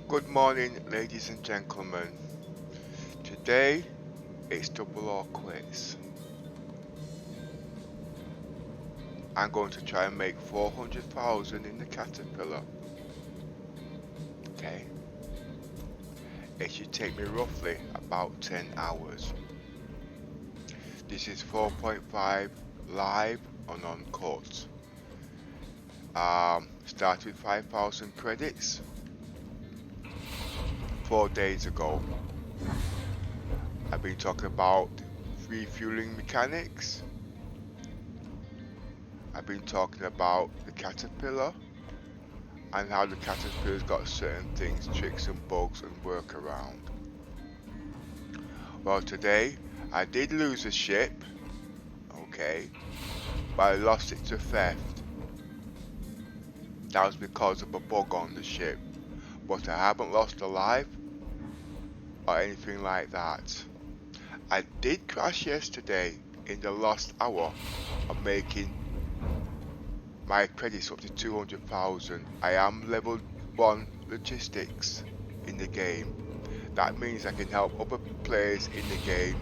Good morning, ladies and gentlemen. Today it's double or quits. I'm going to try and make 400,000 in the caterpillar. Okay. It should take me roughly about 10 hours. This is 4.5 live and uncut. Start with 5,000 credits 4 days ago. I've been talking about refueling mechanics. I've been talking about the caterpillar and how the caterpillar's got certain things, tricks and bugs and work around. Well, today I did lose a ship, okay, but I lost it to theft. That was because of a bug on the ship, but I haven't lost a life or anything like that. I did crash yesterday in the last hour of making my credits up to 200,000. I am level 1 logistics in the game. That means I can help other players in the game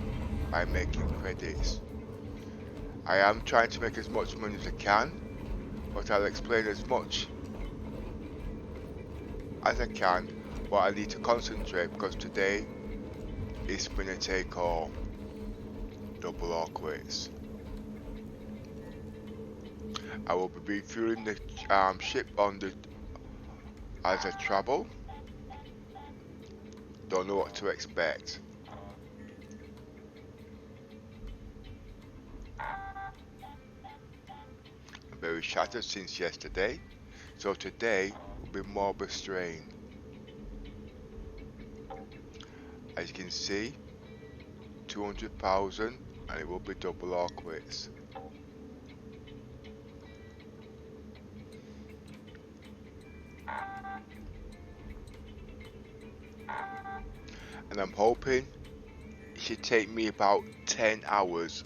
by making credits. I am trying to make as much money as I can, but I'll explain as much as I can, but I need to concentrate because today is winner take all, double or quits. I will be refueling the ship as I travel. Don't know what to expect. I'm very shattered since yesterday, so today will be more of a strain. As you can see, 200,000 and it will be double or quits. And I'm hoping it should take me about 10 hours.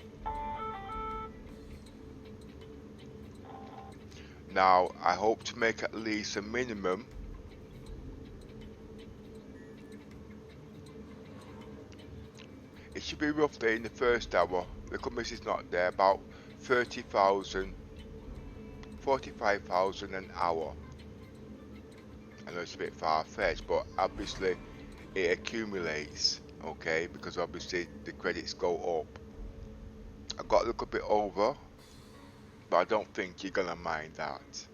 Now, I hope to make at least a minimum it should be roughly in the first hour, the commission is not there, about 30,000, 45,000 an hour. I know it's a bit far-fetched, but obviously it accumulates, okay, because obviously the credits go up. I got a little bit over, but I don't think you're gonna mind that.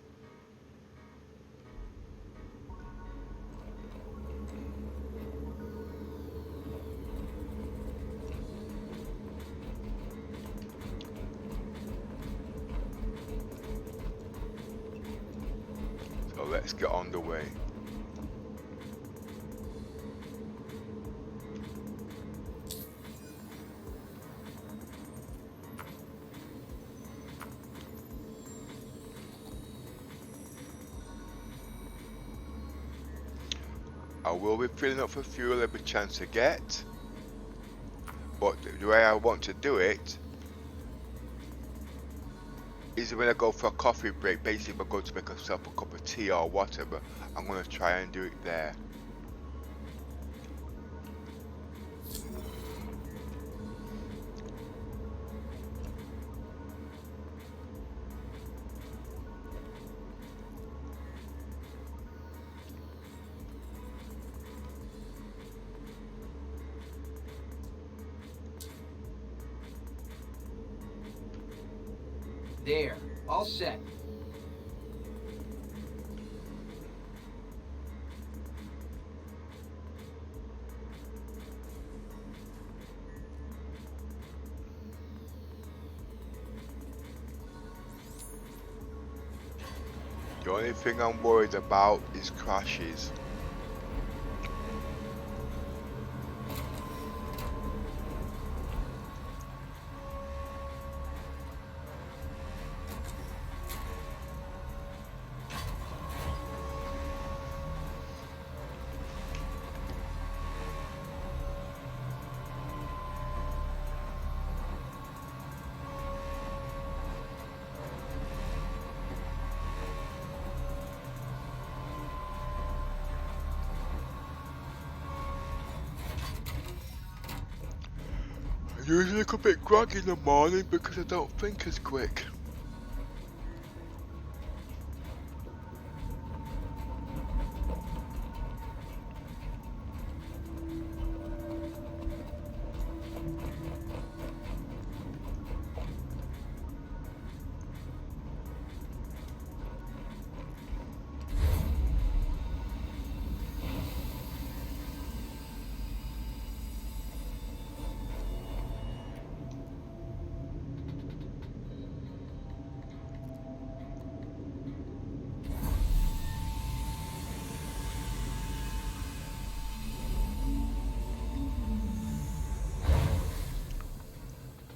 So let's get on the way. I will be filling up for fuel every chance I get, but the way I want to do it is when I go for a coffee break. Basically, if I go to make myself a cup of tea or whatever, I'm going to try and do it there. There, all set. The only thing I'm worried about is crashes. usually a little bit groggy in the morning because I don't think as quick.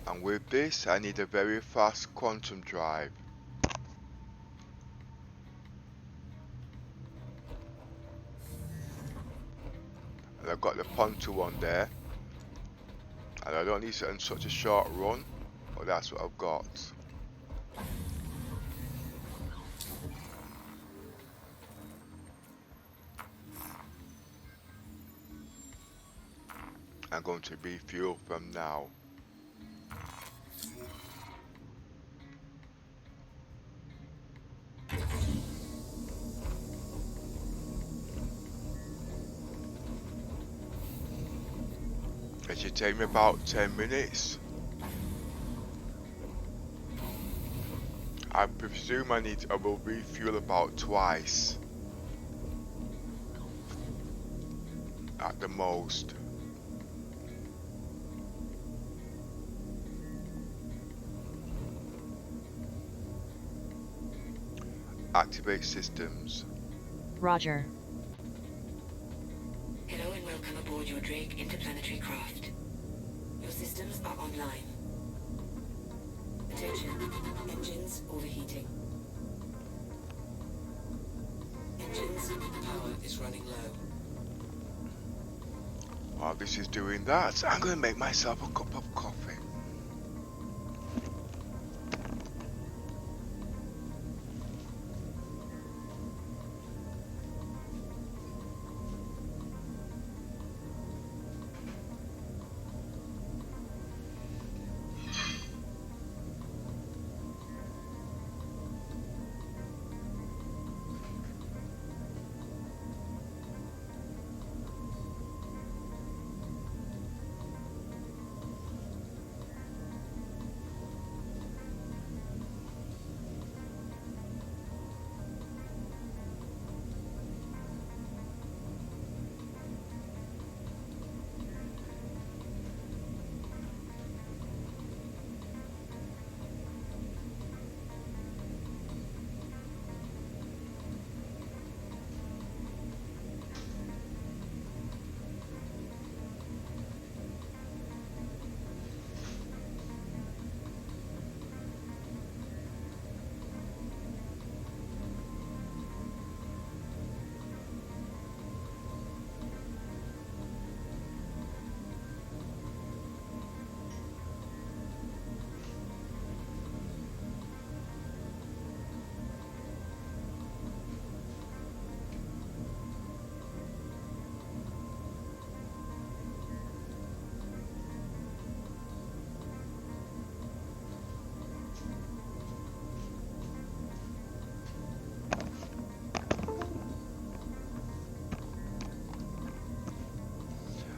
And with this, I need a very fast quantum drive. And I've got the Ponto one there. And I don't need it in such a short run, but that's what I've got. I'm going to refuel from now. It should take me about 10 minutes. I presume I will refuel about twice. At the most. Activate systems. Roger. Hello and welcome aboard your Drake interplanetary craft. Your systems are online. Attention, engines overheating. Engines, power is running low. While this is doing that, I'm going to make myself a cup of coffee.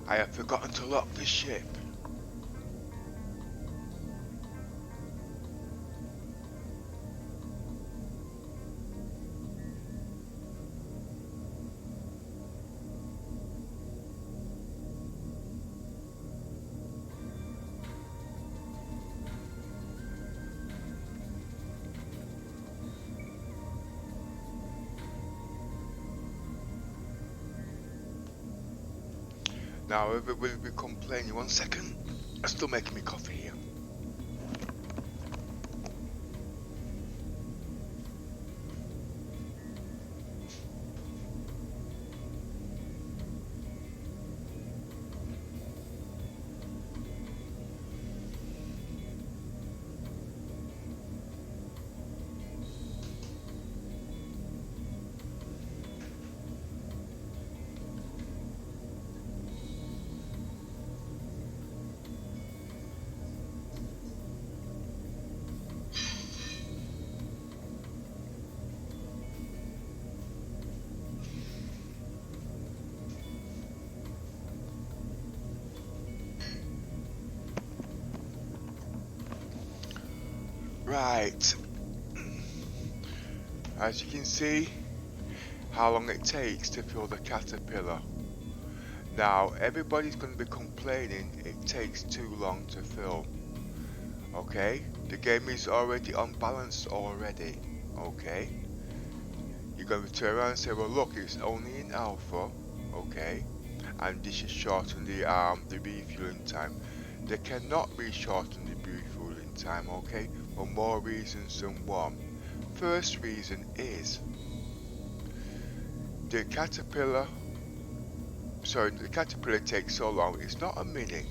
I have forgotten to lock the ship. Now everybody will be complaining. 1 second. I'm still making me coffee here. Right, as you can see how long it takes to fill the caterpillar. Now everybody's going to be complaining it takes too long to fill. Okay, the game is already unbalanced already. Okay, you're going to turn around and say, well look, it's only in alpha. Okay, and this is shorten the refueling time. They cannot shorten the refueling time, okay, for more reasons than one. First reason is the caterpillar takes so long. It's not a mini,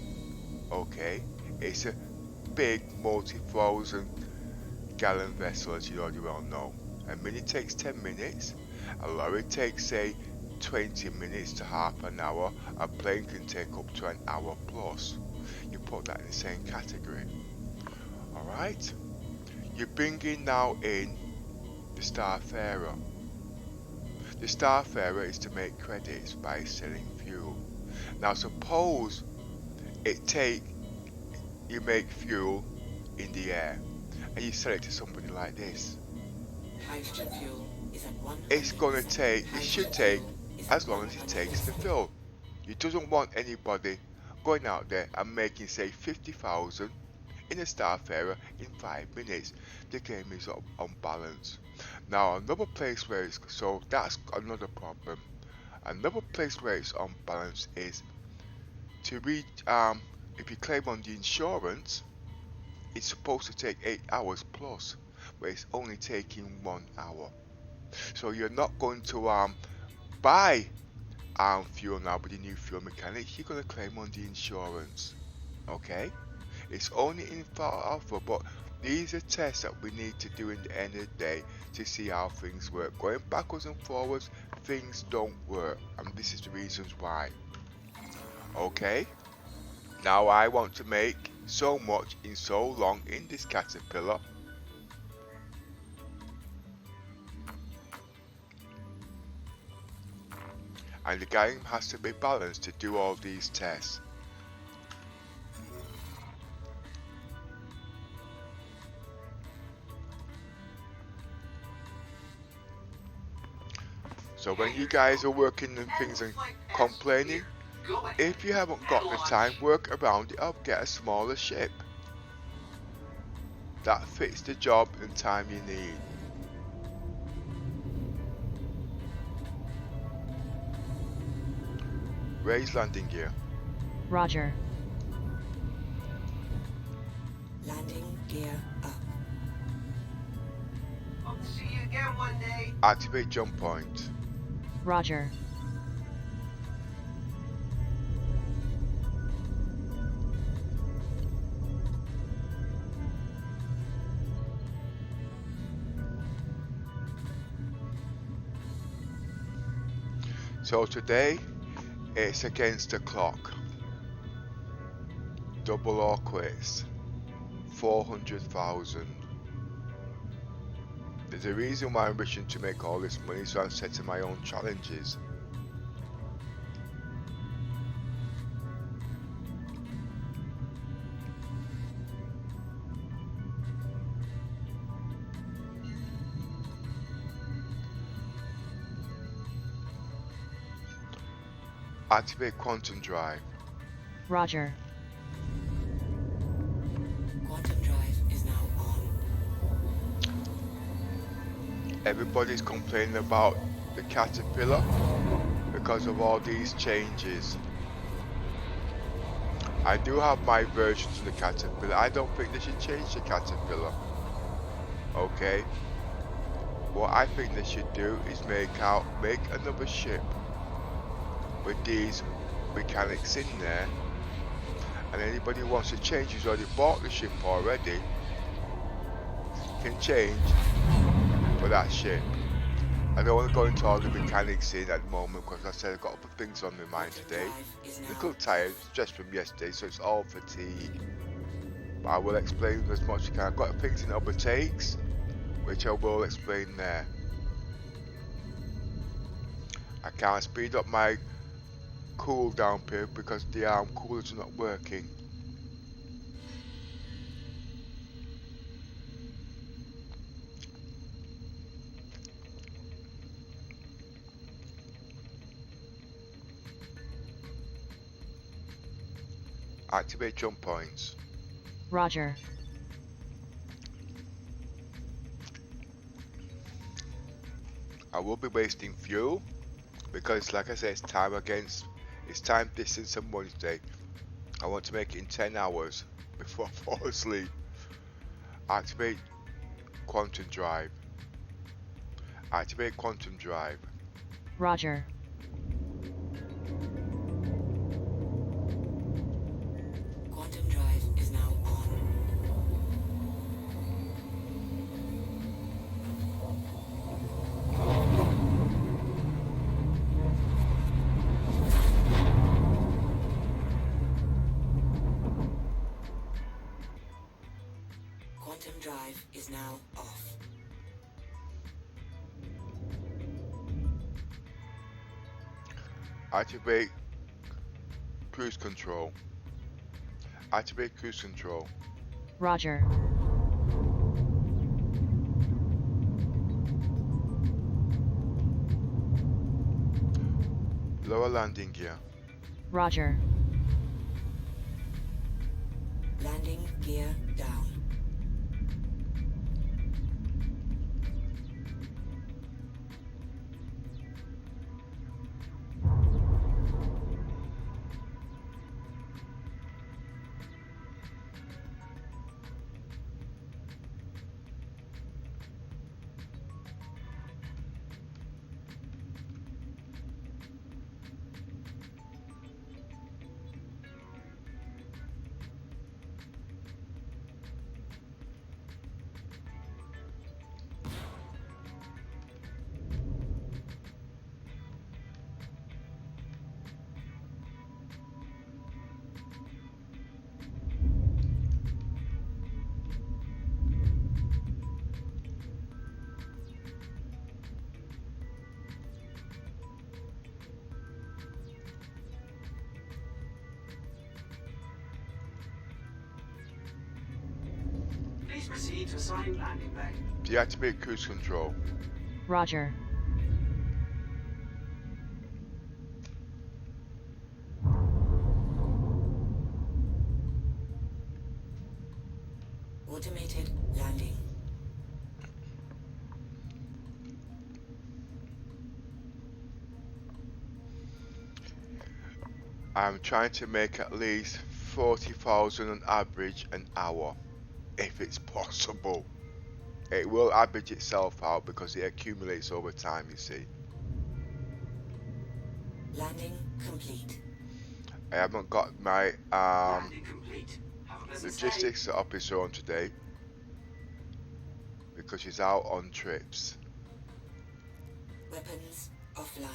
okay, it's a big multi-thousand gallon vessel, as you already well know. A mini takes 10 minutes, a lorry takes say 20 minutes to half an hour, a plane can take up to an hour plus. You put that in the same category. Alright? You're bringing now in the starfarer. The starfarer is to make credits by selling fuel. Now suppose you make fuel in the air and you sell it to somebody like this. Hydrogen fuel is at 100%. It should take as long as it takes to fill. You doesn't want anybody going out there and making say 50,000 in a starfarer in 5 minutes. The game is unbalanced. Now another place where that's another problem. Another place where it's unbalanced is to reach if you claim on the insurance, it's supposed to take 8 hours plus, but it's only taking 1 hour. So you're not going to buy fuel now with the new fuel mechanics. You're going to claim on the insurance. Okay, it's only in far alpha, but these are tests that we need to do in the end of the day to see how things work. Going backwards and forwards, things don't work, and this is the reasons why. Okay, now I want to make so much in so long in this caterpillar. And the game has to be balanced to do all these tests. So when you guys are working on things and complaining, if you haven't got the time, work around it up, get a smaller ship. That fits the job and time you need. Raise landing gear. Roger. Landing gear up. Hope to see you again one day. Activate jump point. Roger. So today, it's against the clock. Double or quits. 400,000. There's a reason why I'm wishing to make all this money, so I'm setting my own challenges. Activate quantum drive. Roger. Quantum drive is now on. Everybody's complaining about the caterpillar because of all these changes. I do have my versions of the caterpillar. I don't think they should change the caterpillar. Okay. What I think they should do is make another ship with these mechanics in there, and anybody who wants to change, who's already bought the ship already, can change for that ship. I don't want to go into all the mechanics in at the moment because I said I've got other things on my mind today. I'm a little tired, stressed from yesterday, so it's all fatigue. But I will explain as much as I can. I've got things in other takes, which I will explain there. I can't speed up my cool down period because the coolers are not working. Activate jump points. Roger. I will be wasting fuel because, like I said, it's time distance on Wednesday. I want to make it in 10 hours before I fall asleep. Activate quantum drive. Activate quantum drive. Roger. Quantum drive is now on. Quantum drive is now off. Activate cruise control. Activate cruise control. Roger. Lower landing gear. Roger. Landing gear down. Please proceed to assigned landing bay. Deactivate cruise control. Roger. Automated landing. I'm trying to make at least 40,000 on average an hour, if it's possible. It will average itself out because it accumulates over time, you see. Landing complete. I haven't got my Landing complete. Have a pleasant stay. logistics officer on today because she's out on trips. Weapons offline.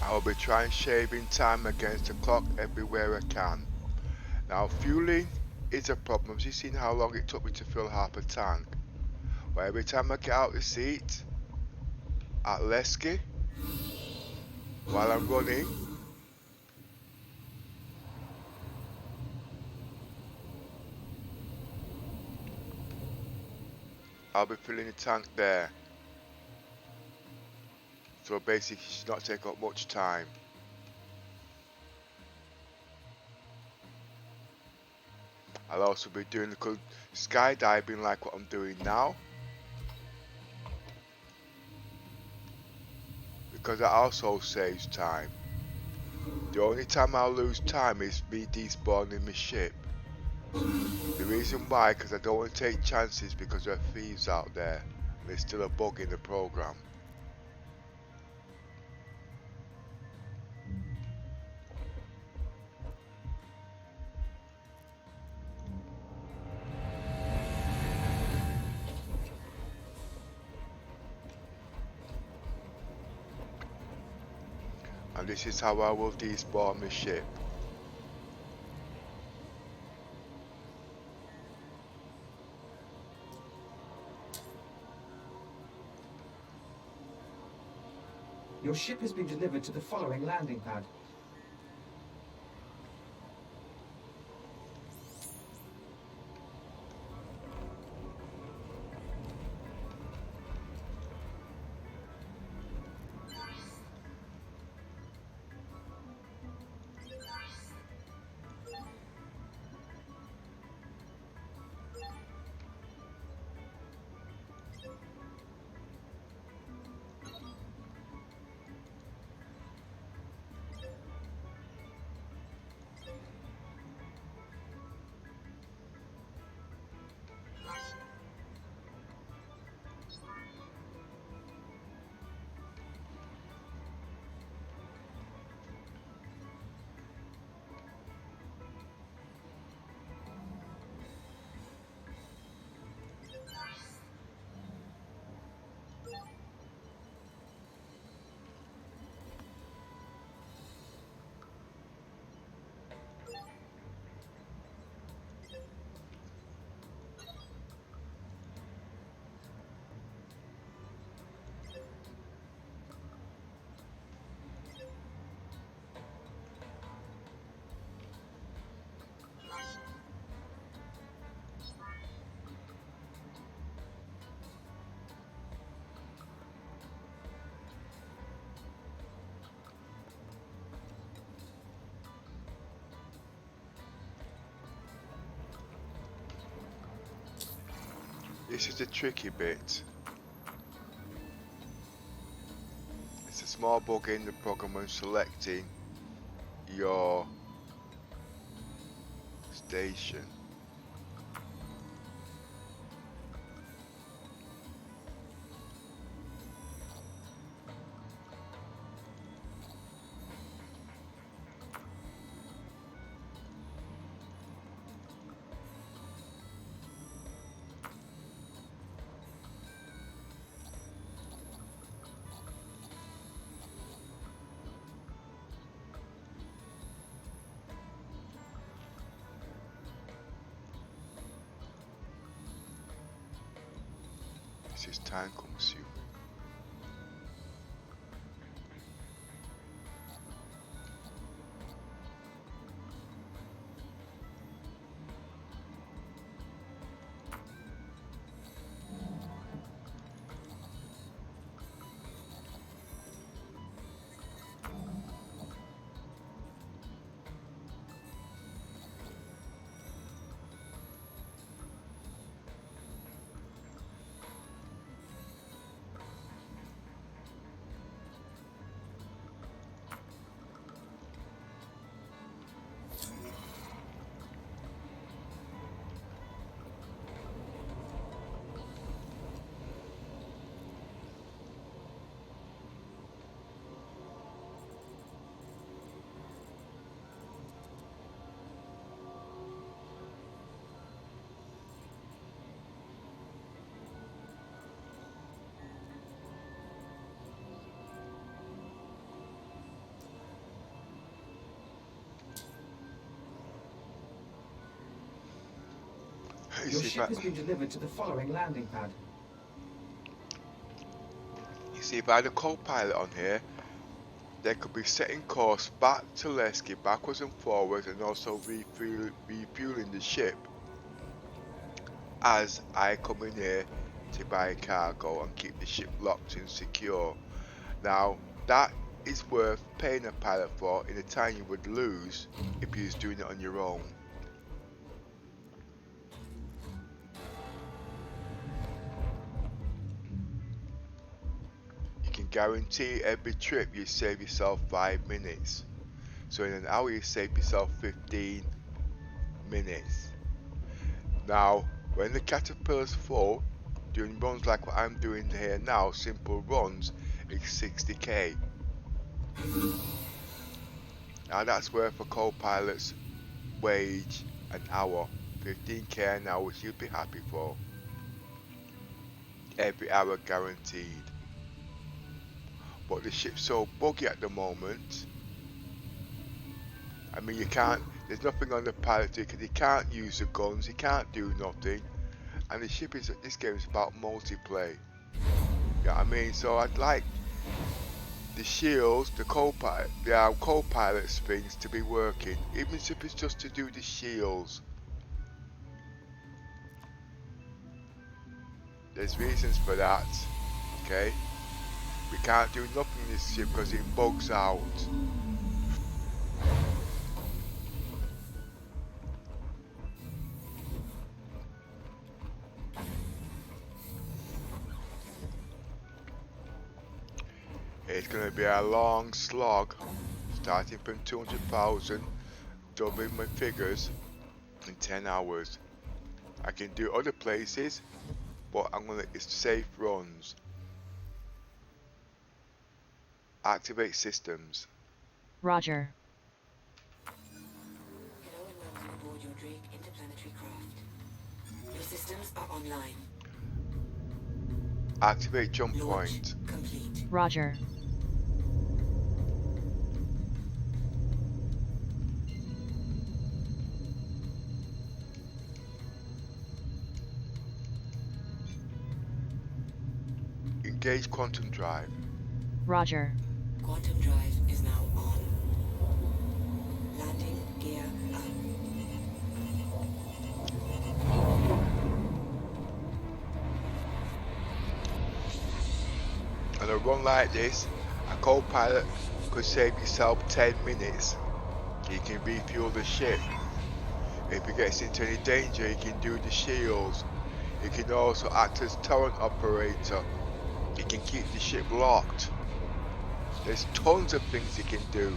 I'll be trying shaving time against the clock everywhere I can. Now fueling is a problem. You've seen how long it took me to fill half a tank. But every time I get out the seat at Lesky while I'm running, I'll be filling the tank there. So basically it should not take up much time. I'll also be doing the good skydiving like what I'm doing now. Because that also saves time. The only time I'll lose time is me despawning my ship. The reason why, because I don't want to take chances because there are thieves out there. There's still a bug in the program. And this is how I will despawn the ship. Your ship has been delivered to the following landing pad. This is the tricky bit. It's a small bug in the program when selecting your station. This is time consuming. Your ship has been delivered to the following landing pad. You see, by the co-pilot on here, they could be setting course back to Lesky, backwards and forwards, and also refueling the ship as I come in here to buy cargo and keep the ship locked and secure. Now, that is worth paying a pilot for in a time you would lose if you was doing it on your own. Guarantee every trip you save yourself 5 minutes. So in an hour you save yourself 15 minutes. Now when the caterpillar's full, doing runs like what I'm doing here now, simple runs, it's 60k. Now that's worth a co-pilot's wage an hour. 15k an hour, which you'll be happy for. Every hour guaranteed. But the ship's so buggy at the moment, I mean, you can't, there's nothing on the pilot ticket, he can't use the guns, he can't do nothing. And the ship is, this game is about multiplayer. You know what I mean? So I'd like the shields, the co-pilots things to be working, even if it's just to do the shields. There's reasons for that, okay? We can't do nothing in this ship because it bugs out. It's going to be a long slog, starting from 200,000, doubling my figures in 10 hours. I can do other places, but it's safe runs. Activate systems. Roger. Hello and welcome aboard your Drake interplanetary craft. Your systems are online. Activate jump Launch point. complete. Roger. Engage quantum drive. Roger. Quantum drive is now on. Landing gear up. On a run like this, a co-pilot could save yourself 10 minutes. You can refuel the ship. If it gets into any danger, you can do the shields. You can also act as turret operator. You can keep the ship locked. There's tons of things you can do.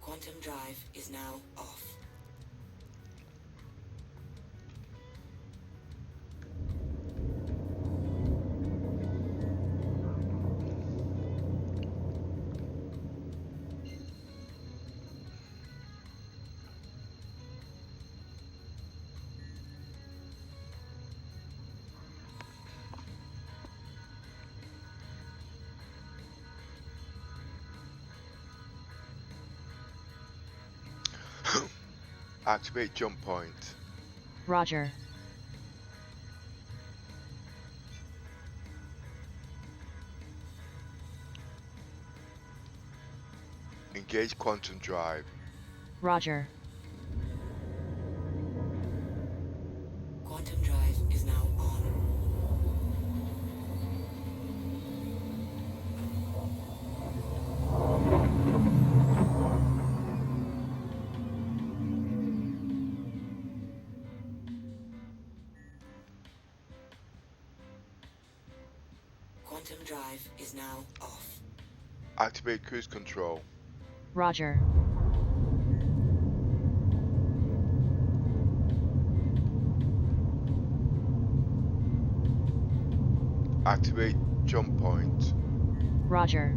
Quantum drive is now off. Activate jump point. Roger. Engage quantum drive. Roger. Quantum drive is now on. Quantum drive is now off. Activate cruise control. Roger. Activate jump point. Roger.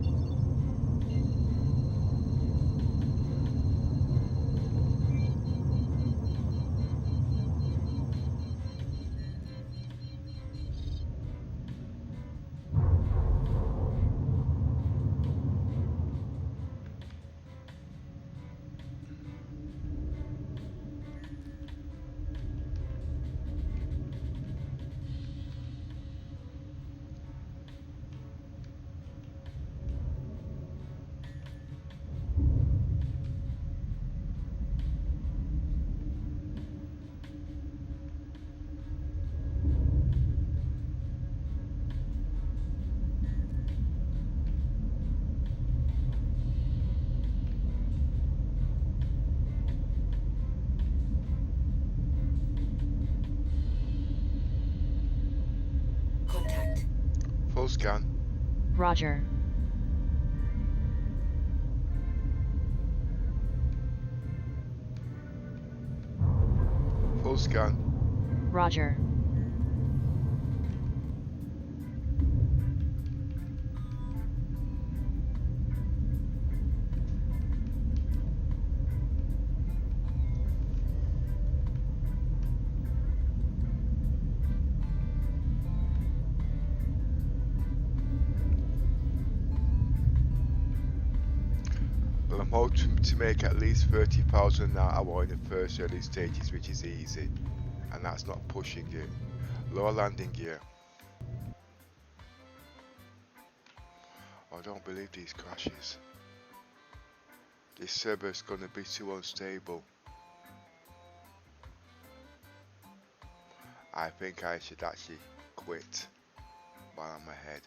Contact. Full scan. Roger. Full scan. Roger. Well, I'm hoping to make at least 30,000 an hour in the first early stages, which is easy, and that's not pushing it. Lower landing gear. I don't believe these crashes. This server is going to be too unstable. I think I should actually quit while I'm ahead.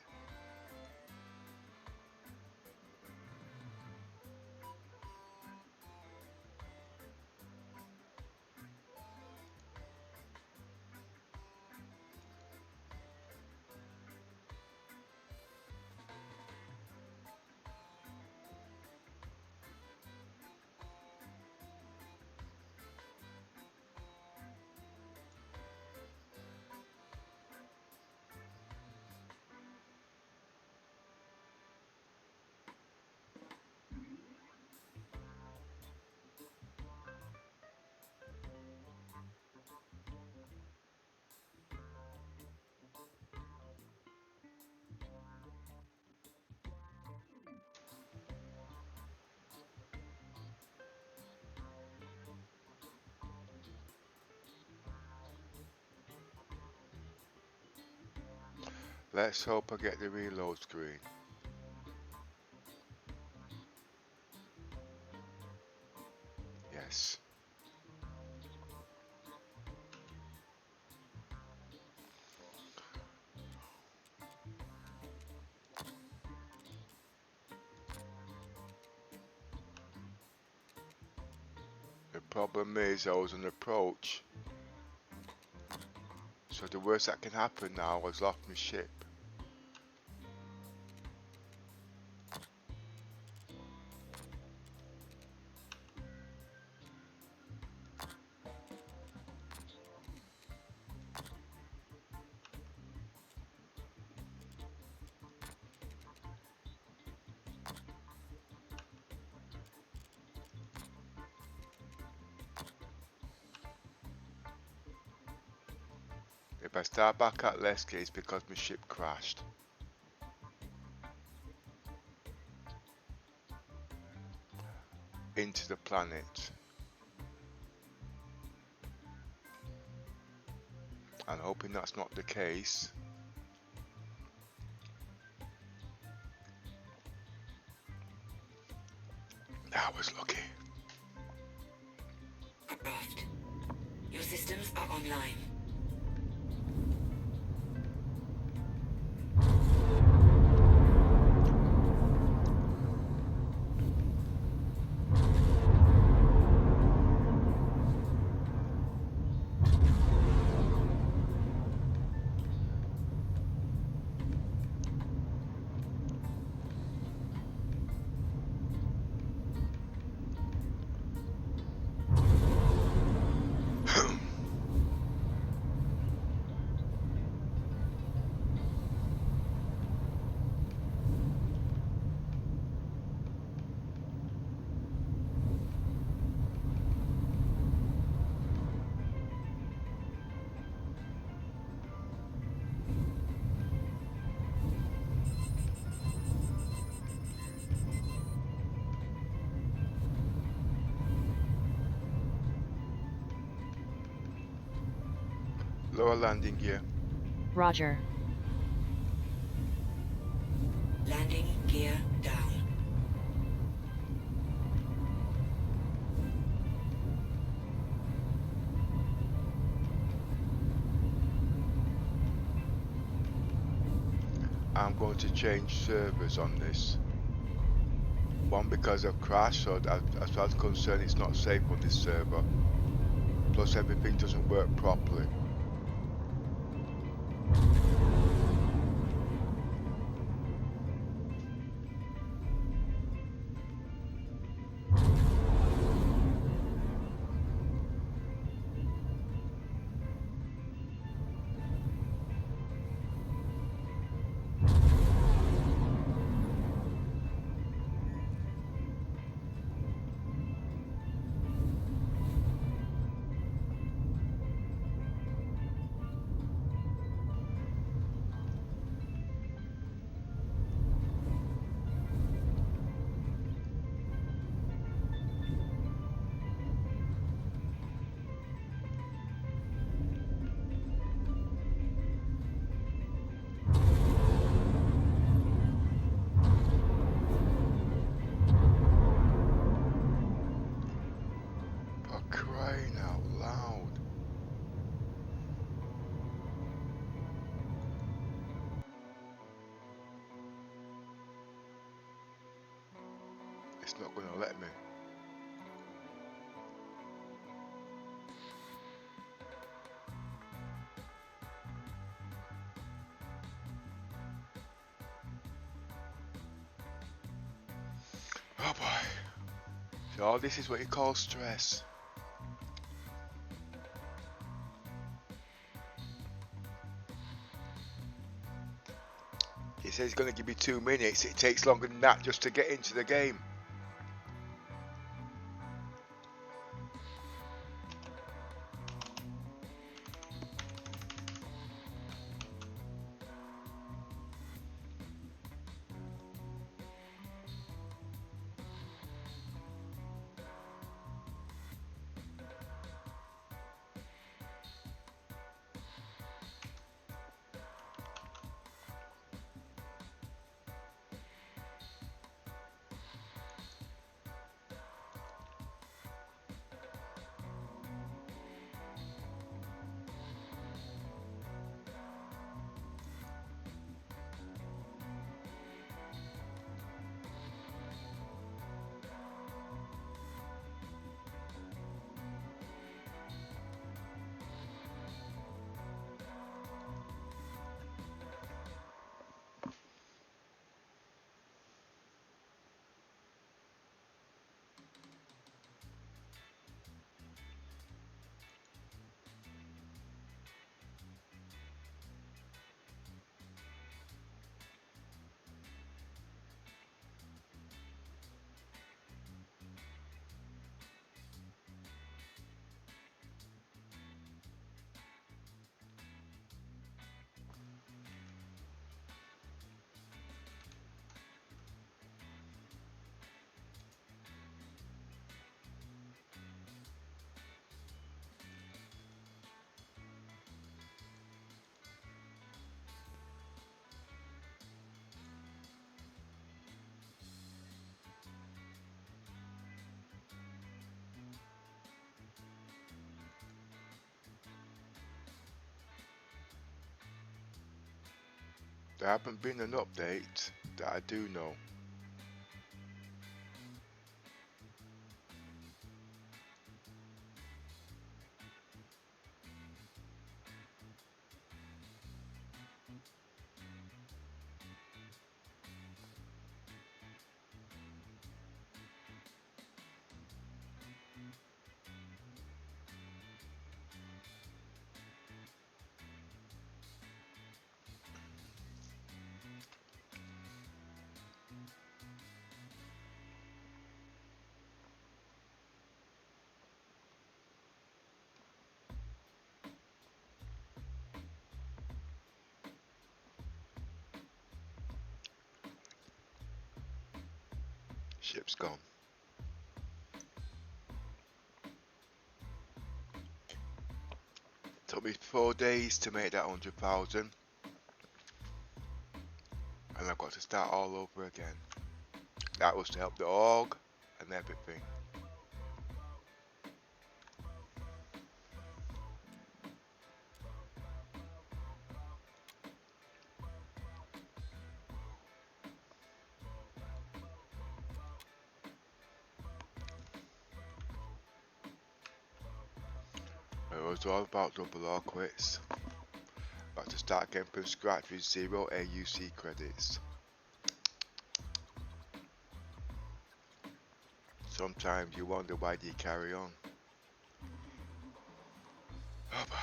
Let's hope I get the reload screen. Yes. The problem is I was on approach. So the worst that can happen now is off my ship. If I start back at Lesky, it's because my ship crashed. Into the planet. I'm hoping that's not the case. I was lucky. Craft. Your systems are online. Lower landing gear. Roger. Landing gear down. I'm going to change servers on this. One, because of crash, so as far as I'm concerned it's not safe on this server. Plus everything doesn't work properly. It's not gonna let me. Oh boy. So this is what you call stress. He says he's going to give me 2 minutes. It takes longer than that just to get into the game. There haven't been an update that I do know. Ship's gone. Took me 4 days to make that 100,000, and I've got to start all over again. That was to help the org and everything. It was all about double or quits. Got to start again from scratch with 0 AUC credits. Sometimes you wonder why do you carry on. Oh boy.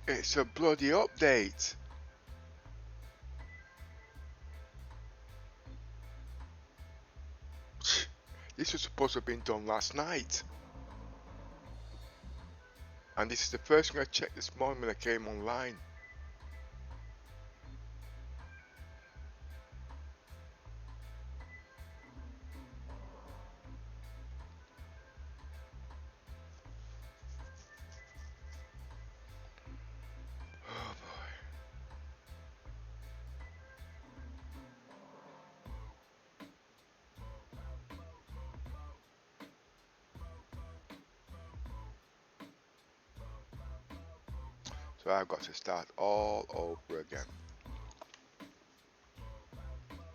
It's a bloody update. This was supposed to have been done last night. And this is the first thing I checked this morning when I came online. So I've got to start all over again.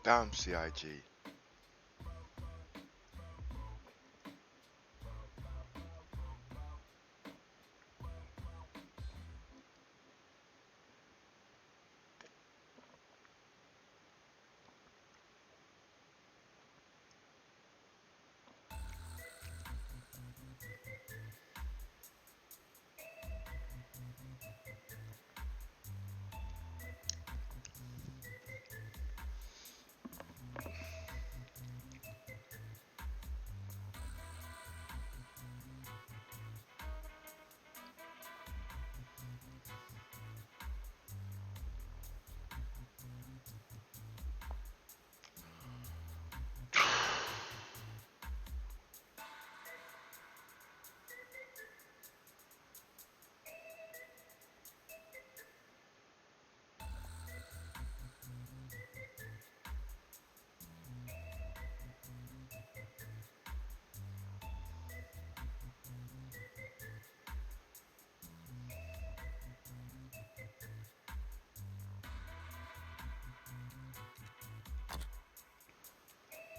Damn CIG.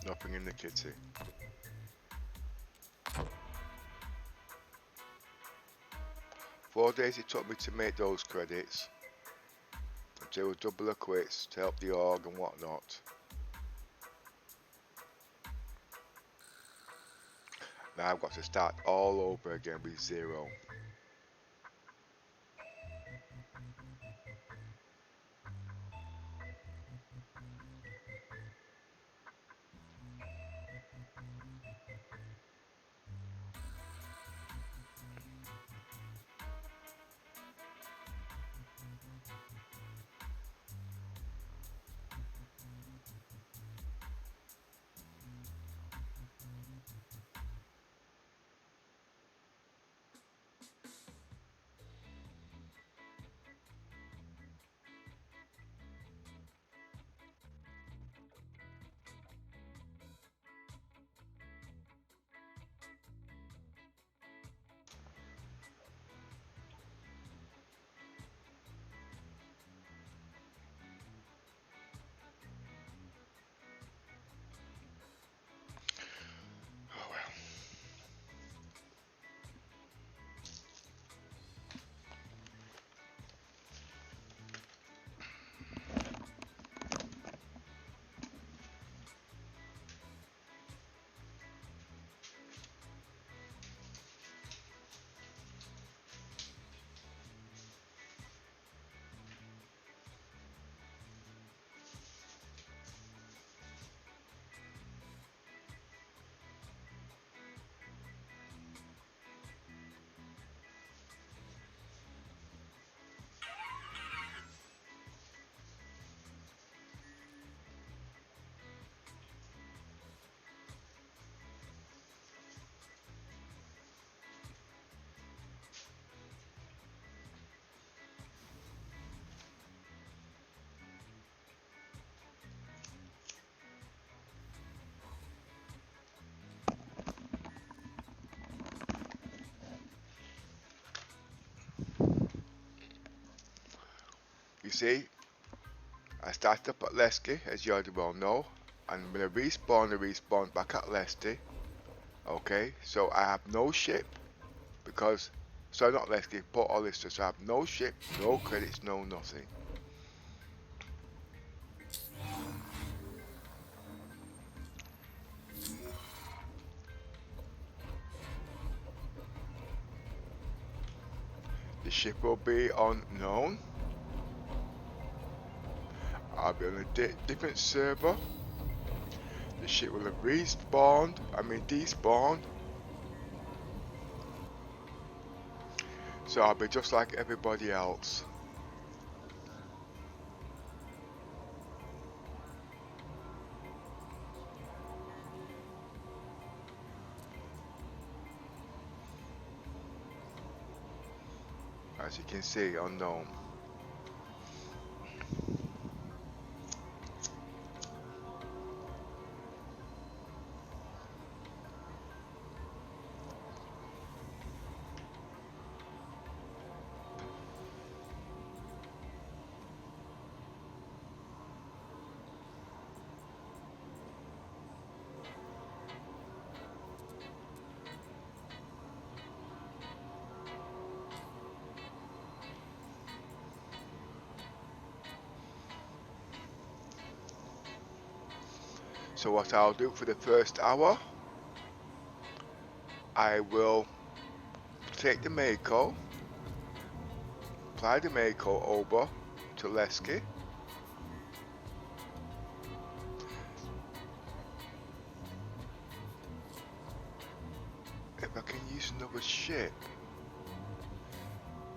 Nothing in the kitty. Four days it took me to make those credits. Do a double of quits to help the org and whatnot. Now I've got to start all over again with 0. You see, I started up at Lesky, as you already well know, and when I respawn back at Lesky. Okay, so I have no ship, because, sorry, not Lesky, Port Olister, so I have no ship, no credits, no nothing. The ship will be unknown. I'll be on a different server. The ship will have despawned. So I'll be just like everybody else. As you can see, unknown. So what I'll do for the first hour, I will take the Mako, apply the Mako over to Lesky. If I can use another ship.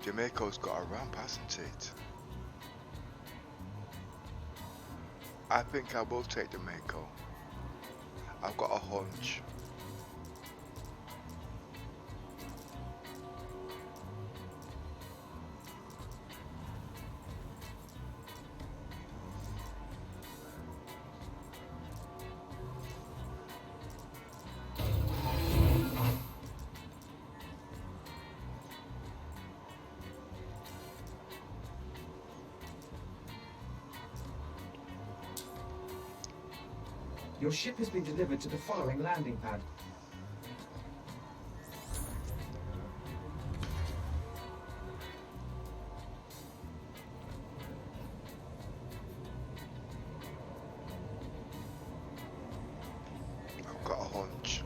The Mako's got a ramp, hasn't it? I think I will take the Mako. I've got a hunch. Your ship has been delivered to the following landing pad. I've got a hunch.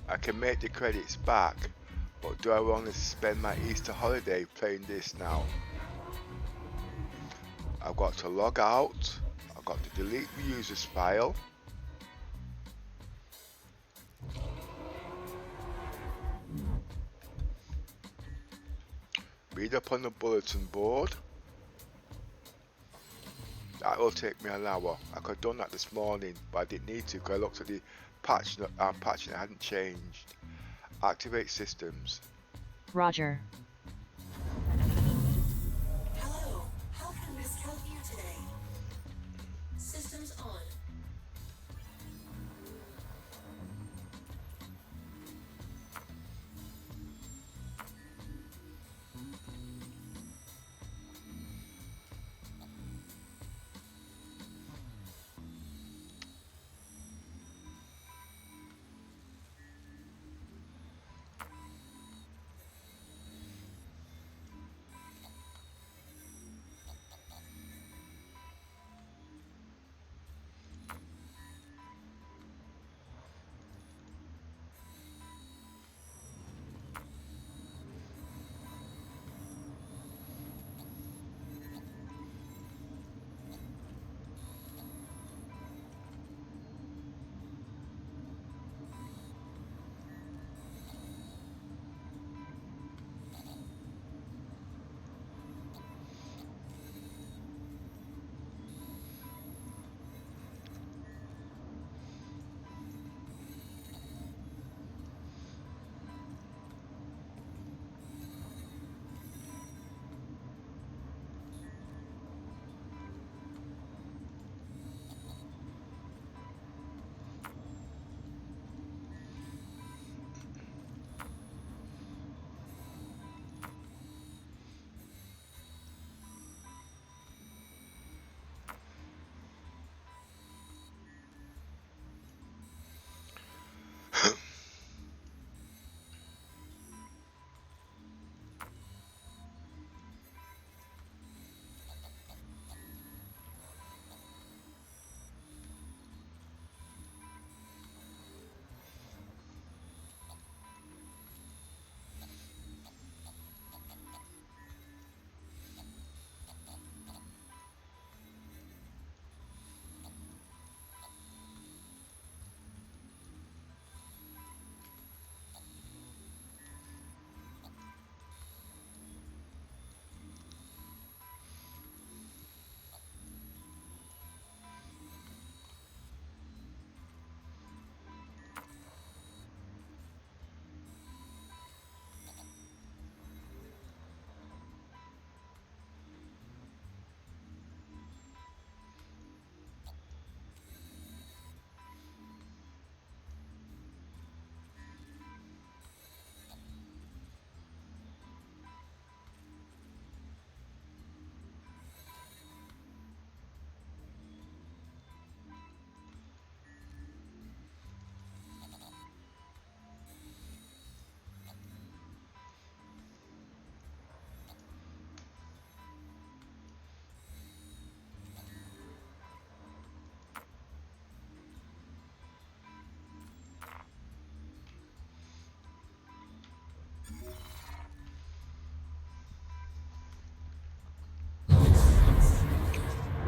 I can make the credits back, but do I want to spend my Easter holiday playing this now? I've got to log out, I've got to delete the users file. Read up on the bulletin board. That will take me an hour. I could have done that this morning, but I didn't need to because I looked at the patch and it hadn't changed. Activate systems. Roger. Hello, how can Miss help you today? Systems on.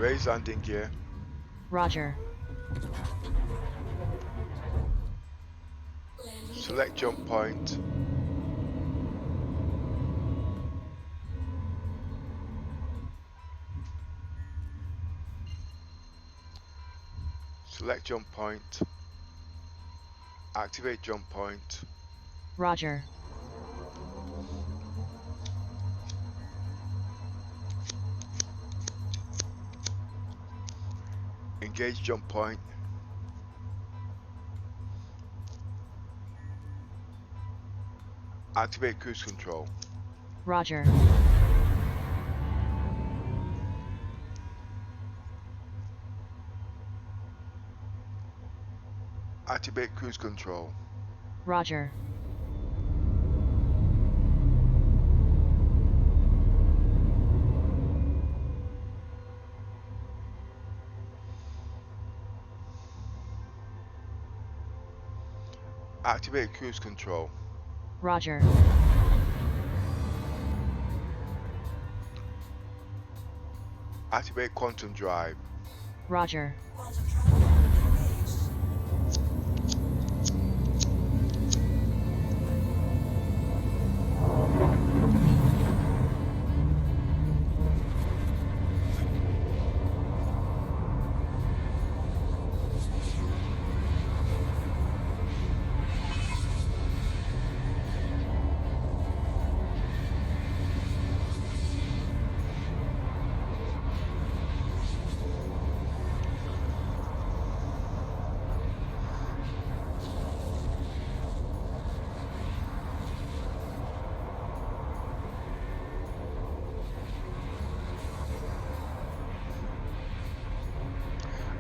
Raise landing gear. Roger. Select jump point. Select jump point. Activate jump point. Roger. Engage jump point. Activate cruise control. Roger. Activate cruise control. Roger. Activate cruise control. Roger. Activate quantum drive. Roger.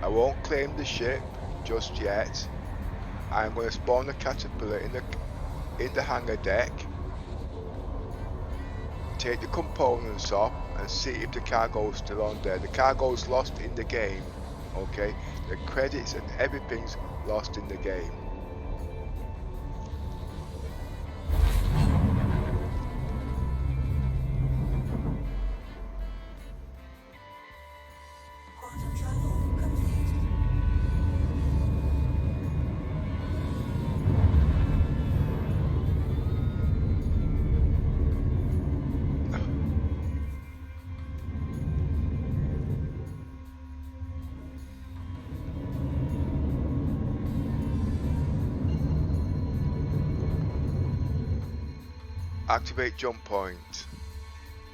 I won't claim the ship just yet. I'm going to spawn the caterpillar in the hangar deck. Take the components off and see if the cargo is still on there. The cargo is lost in the game. Okay, the credits and everything's lost in the game. Activate jump point.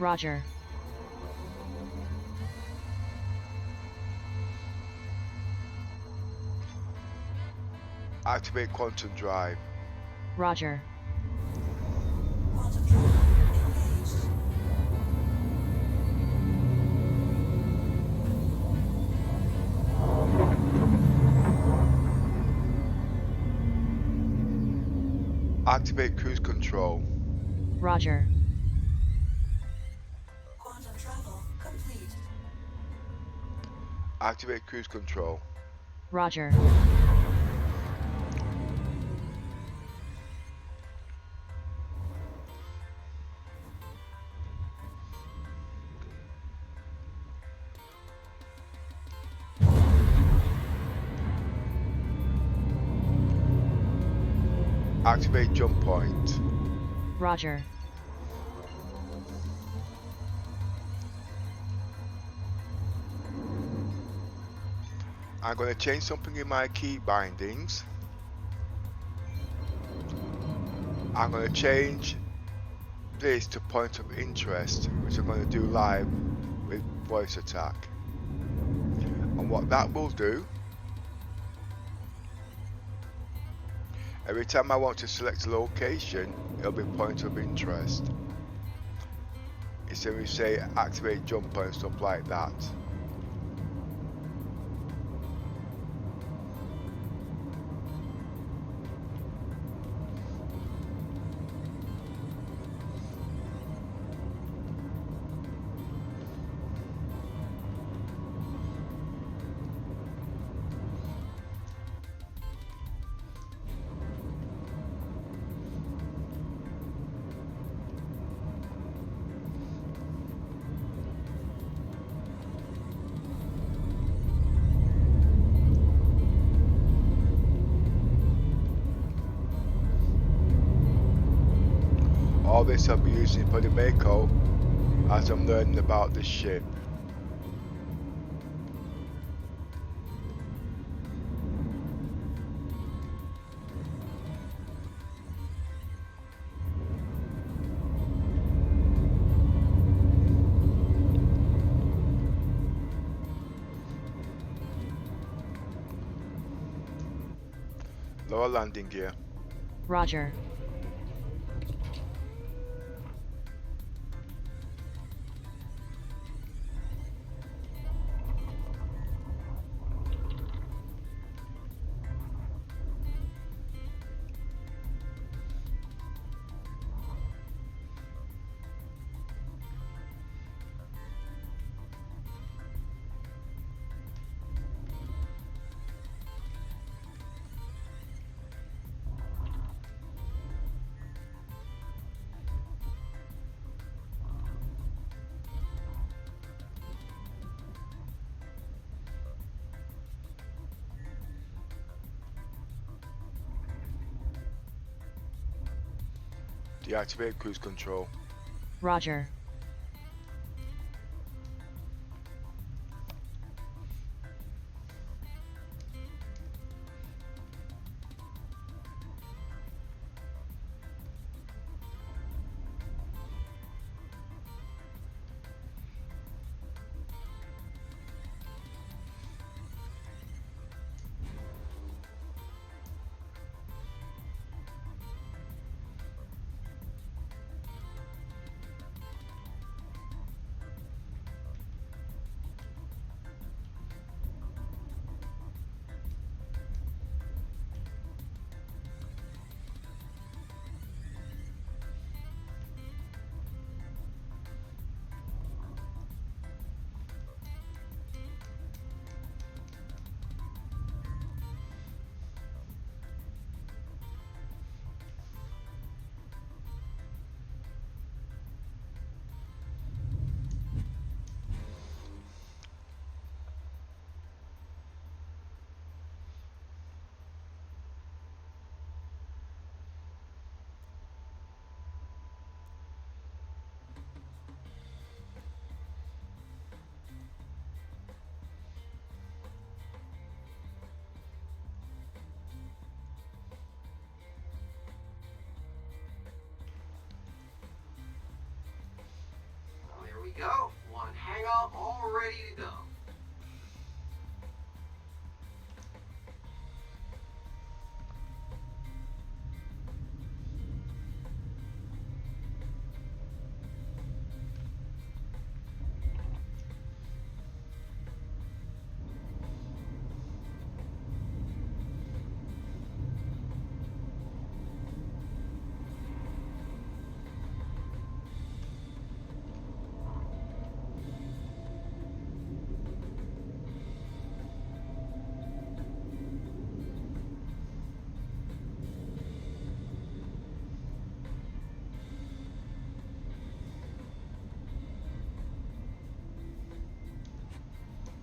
Roger. Activate quantum drive. Roger. Activate cruise control. Roger. Quantum travel complete. Activate cruise control. Roger. Activate jump point. Roger. I'm going to change something in my key bindings. I'm going to change this to point of interest, which I'm going to do live with voice attack. And what that will do, every time I want to select a location, it'll be point of interest. Instead we say activate jump point and stuff like that. this I'll be using for the Mako as I'm learning about the ship. Lower landing gear. Roger. Deactivate cruise control. Roger. Well, here we go. One hang-up all ready to go.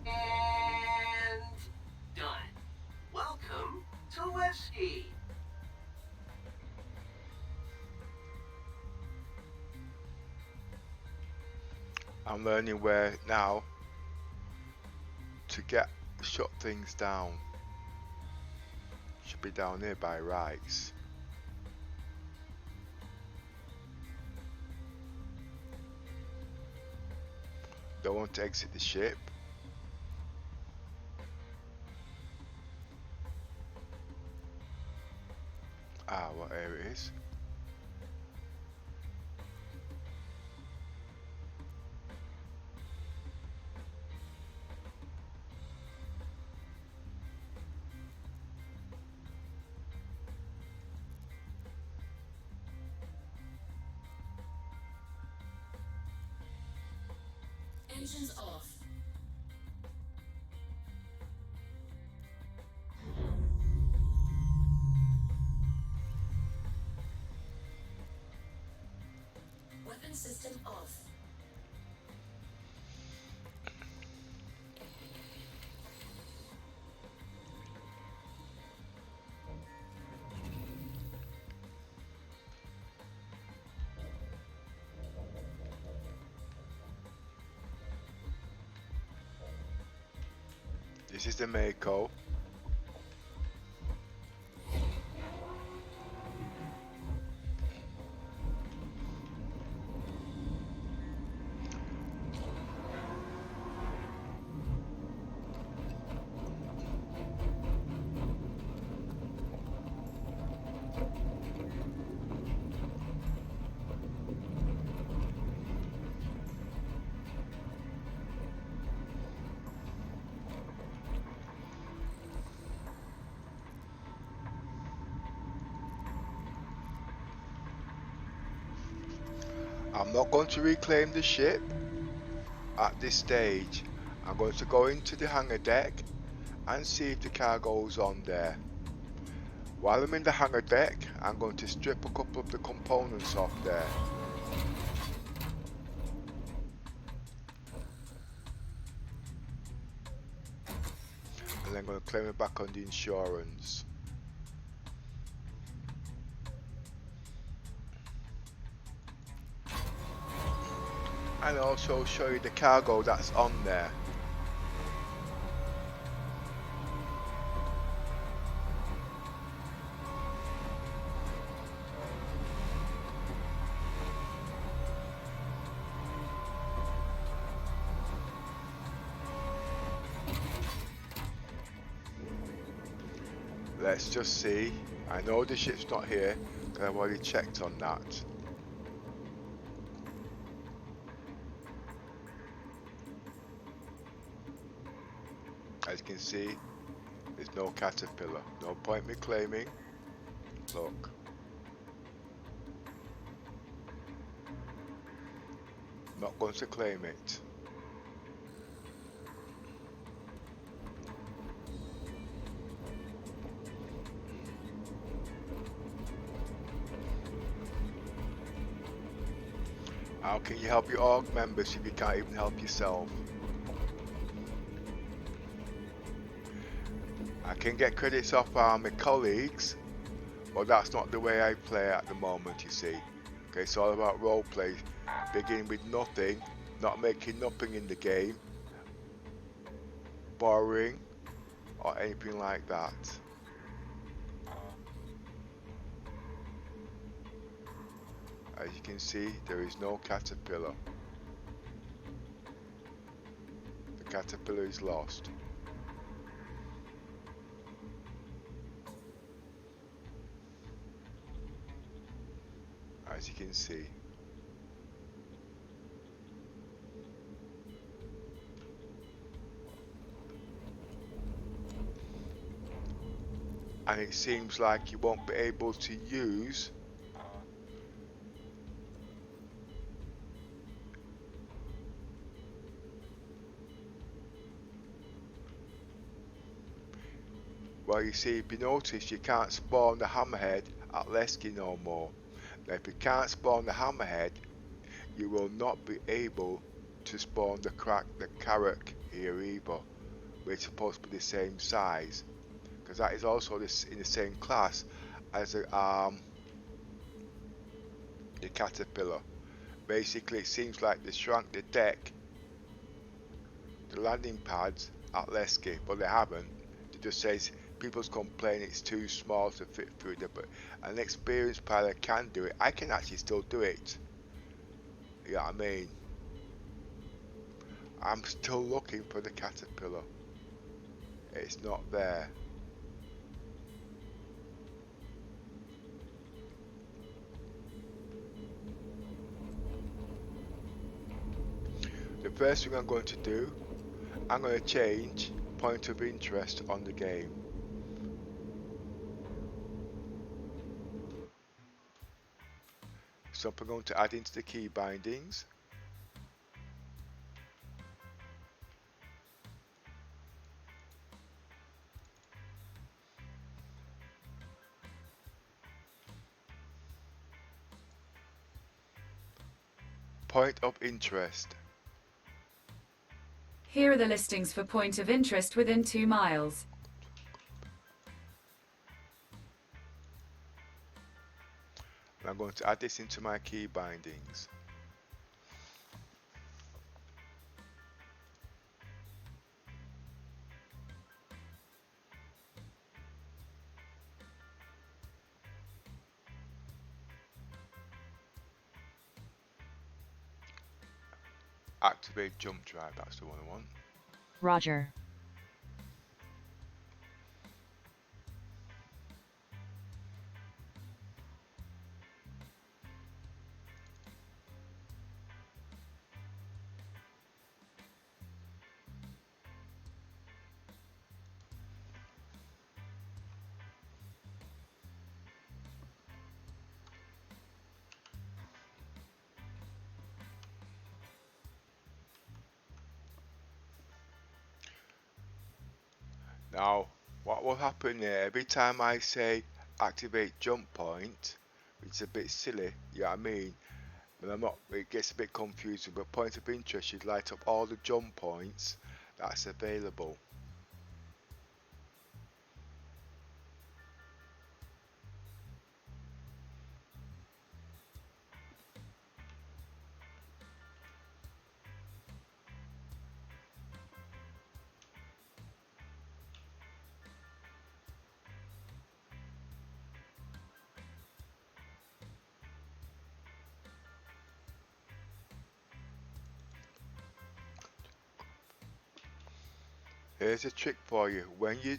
And done. Welcome to Whiskey. I'm learning where now to shut things down. Should be down here by rights. Don't want to exit the ship. Ah, what area it is? Engines off. Weapon system off. This is the Mako. I'm not going to reclaim the ship at this stage. I'm going to go into the hangar deck and see if the cargo's on there. While I'm in the hangar deck, I'm going to strip a couple of the components off there. And then I'm going to claim it back on the insurance. And also show you the cargo that's on there. Let's just see. I know the ship's not here because I've already checked on that. As you can see, there's no caterpillar. No point me claiming. Look. Not going to claim it. How can you help your org members if you can't even help yourself? I can get credits off my colleagues, but that's not the way I play at the moment, you see. Okay, it's all about roleplay. Begin with nothing, not making nothing in the game, borrowing, or anything like that. As you can see, there is no caterpillar. The caterpillar is lost. As you can see. And it seems like you won't be able to use well, you see, if you notice, you can't spawn the hammerhead at Lesky no more. Now, if you can't spawn the hammerhead, you will not be able to spawn the carrack here either. We're supposed to be the same size, because that is also in the same class as the caterpillar. Basically, it seems like they shrunk the deck, the landing pads at Lesky, but they haven't. It just says people's complain it's too small to fit through there, but an experienced pilot can do it. I can actually still do it. You know what I mean? I'm still looking for the caterpillar. It's not there. The first thing I'm going to do, I'm going to change point of interest on the game. So I'm going to add into the key bindings. Point of interest. Here are the listings for point of interest within 2 miles. I'm going to add this into my key bindings. Activate jump drive, that's the one I want. Roger. Now, what will happen here, every time I say activate jump point, which is a bit silly, you know what I mean? But it gets a bit confusing, but point of interest should light up all the jump points that's available. Here's a trick for you. When you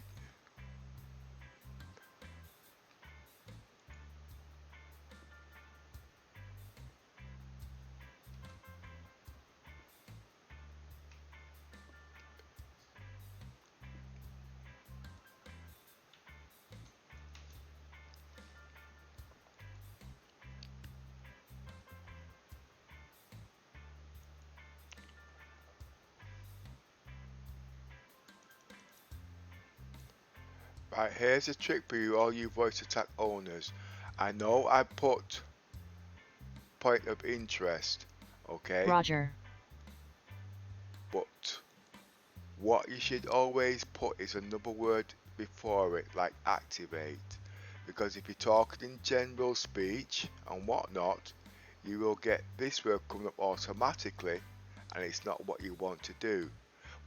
right, here's a trick for you, all you voice attack owners. I know I put point of interest, okay? Roger. But what you should always put is another word before it, like activate. Because if you're talking in general speech and whatnot, you will get this word coming up automatically, and it's not what you want to do.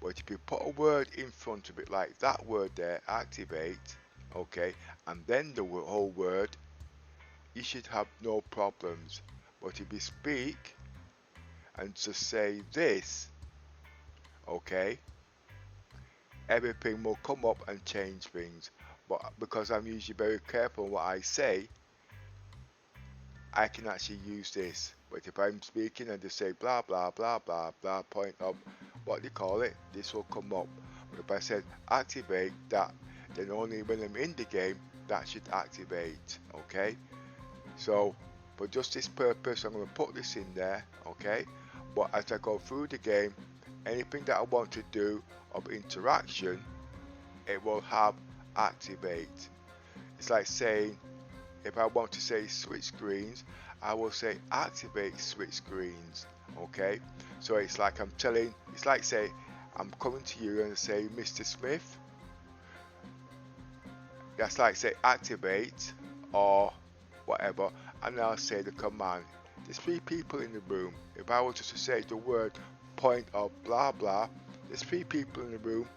But if you put a word in front of it, like that word there, activate, okay, and then the whole word, you should have no problems. But if you speak and just say this, okay, everything will come up and change things. But because I'm usually very careful what I say, I can actually use this. But if I'm speaking and just say blah blah blah blah blah, point up, what do you call it, this will come up. But if I said activate that, then only when I'm in the game that should activate, okay? So for just this purpose I'm going to put this in there, okay? But as I go through the game, anything that I want to do of interaction, it will have activate. It's like saying, if I want to say switch screens, I will say activate switch screens, okay? So it's like it's like say I'm coming to you and say Mr. Smith, that's like say activate or whatever, and I'll say the command. There's 3 people in the room. If I were just to say the word point of blah blah, there's 3 people in the room,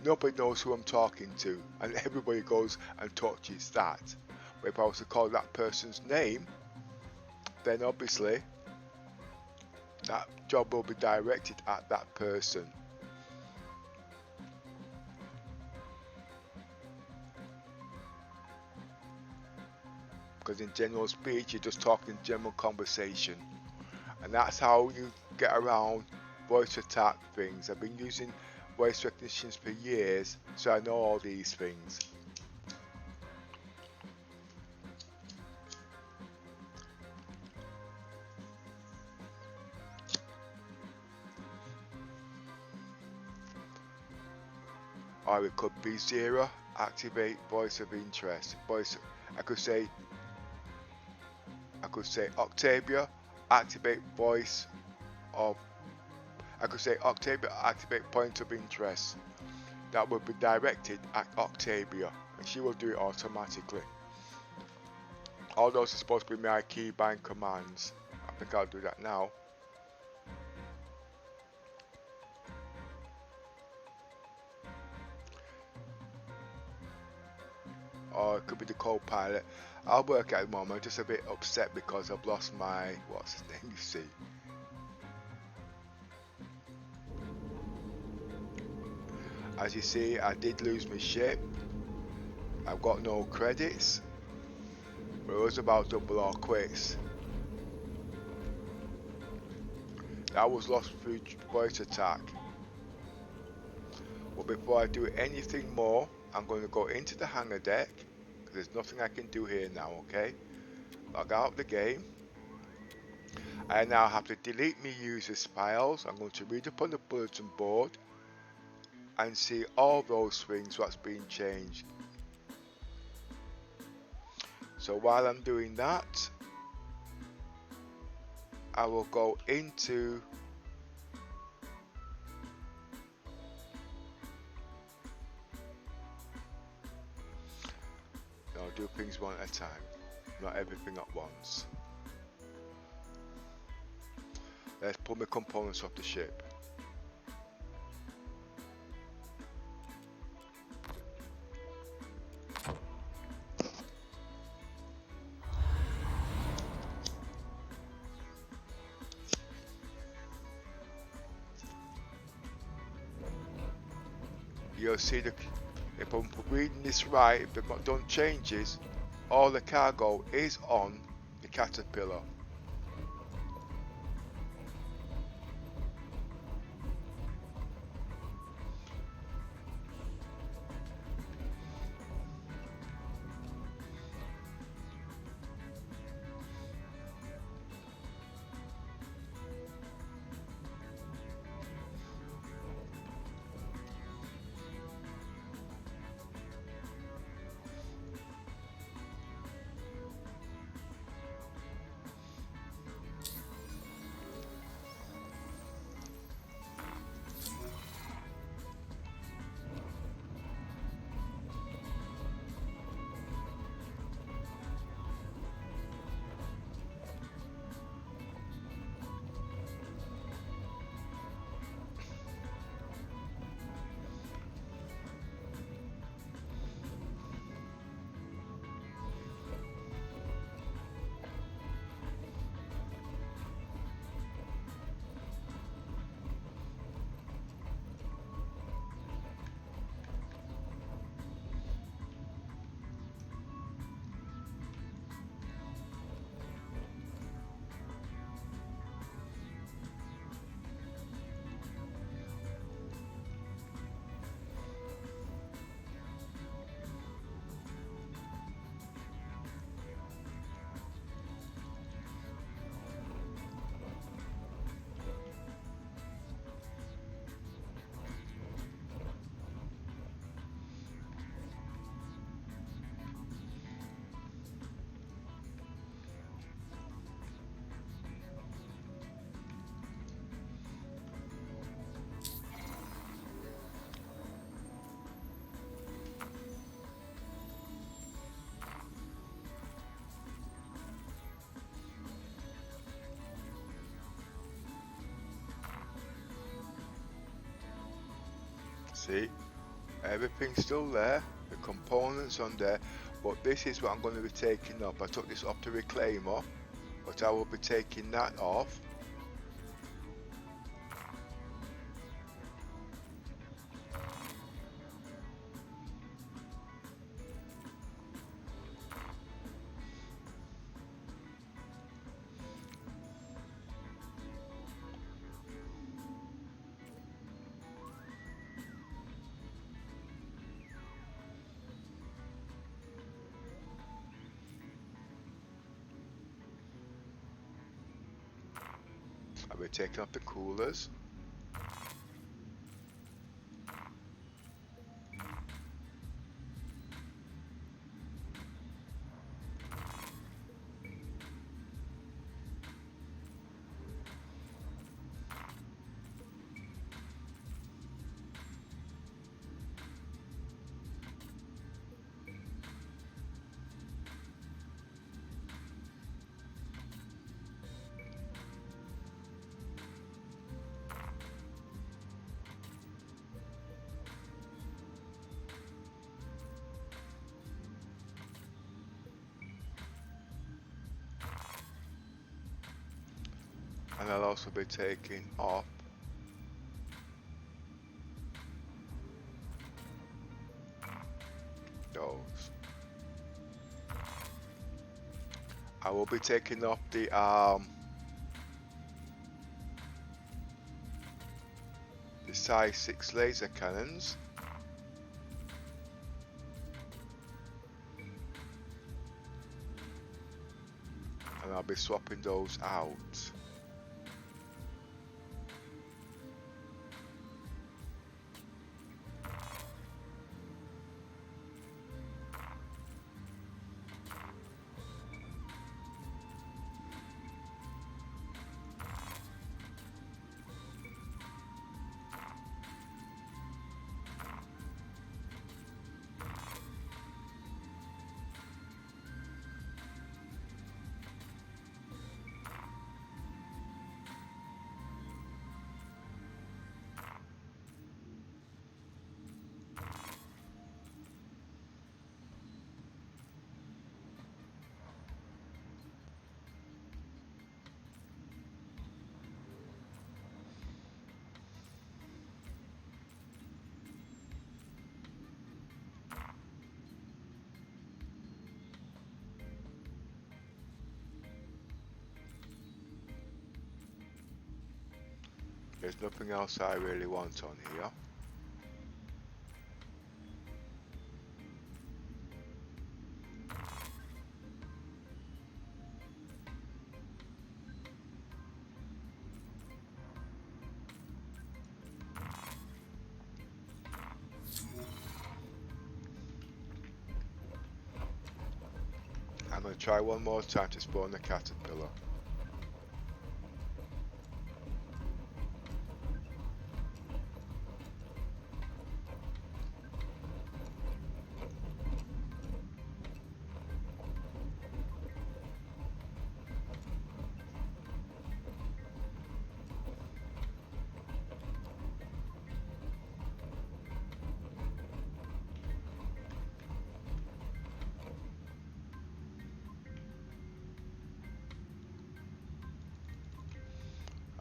nobody knows who I'm talking to, and everybody goes and touches that. But if I was to call that person's name, then obviously that job will be directed at that person. Because in general speech, you're just talking general conversation, and that's how you get around voice attack things. I've been using voice recognitions for years, so I know all these things. Or it could be 0, activate voice of interest. I could say Octavia, activate voice of, I could say Octavia, activate point of interest. That would be directed at Octavia, and she will do it automatically. All those are supposed to be my keybind commands. I think I'll do that now. Or it could be the co-pilot. I'll work at the moment. I'm just a bit upset because I've lost my, what's his name, you see. As you see, I did lose my ship. I've got no credits. But it was about double or quits. That was lost through voice attack. But before I do anything more, I'm going to go into the hangar deck, because there's nothing I can do here now, okay? Log out of the game. I now have to delete my users files. I'm going to read up on the bulletin board and see all those things what's been changed. So while I'm doing that, I will go into I'll do things one at a time, not everything at once. Let's pull my components off the ship. You'll see if I'm reading this right, if they've not done changes, all the cargo is on the Caterpillar. See, everything's still there, the components on there, but this is what I'm going to be taking up. I took this off the reclaimer, but I will be taking that off. I'll be taking off the coolers. And I'll also be taking off goes. I will be taking off the size 6 laser cannons. And I'll be swapping those out. There's nothing else I really want on here. I'm going to try one more time to spawn the caterpillar.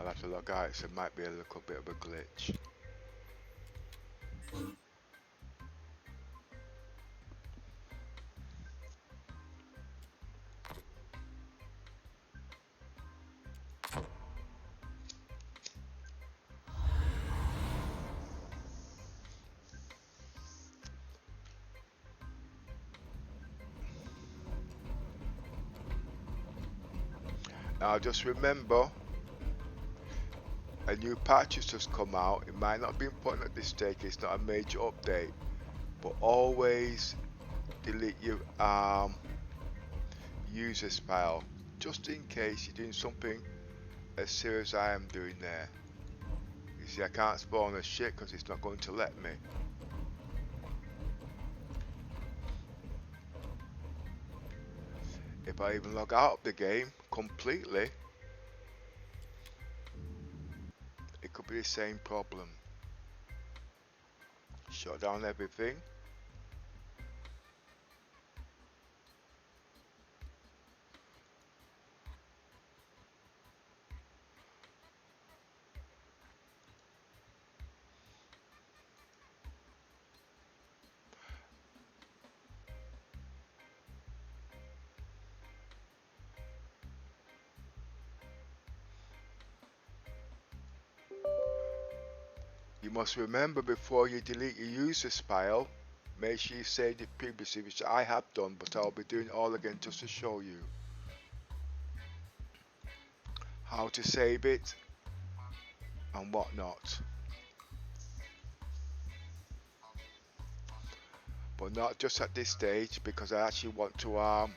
I'll have to log out, so it might be a little bit of a glitch. Now just remember, a new patch has just come out. It might not be important at this stage, it's not a major update, but always delete your users file, just in case you're doing something as serious as I am doing there. You see, I can't spawn a ship because it's not going to let me. If I even log out of the game completely, it could be the same problem. Shut down everything. You must remember, before you delete your users file, make sure you save it previously, which I have done, but I'll be doing it all again just to show you how to save it and whatnot. But not just at this stage, because I actually want to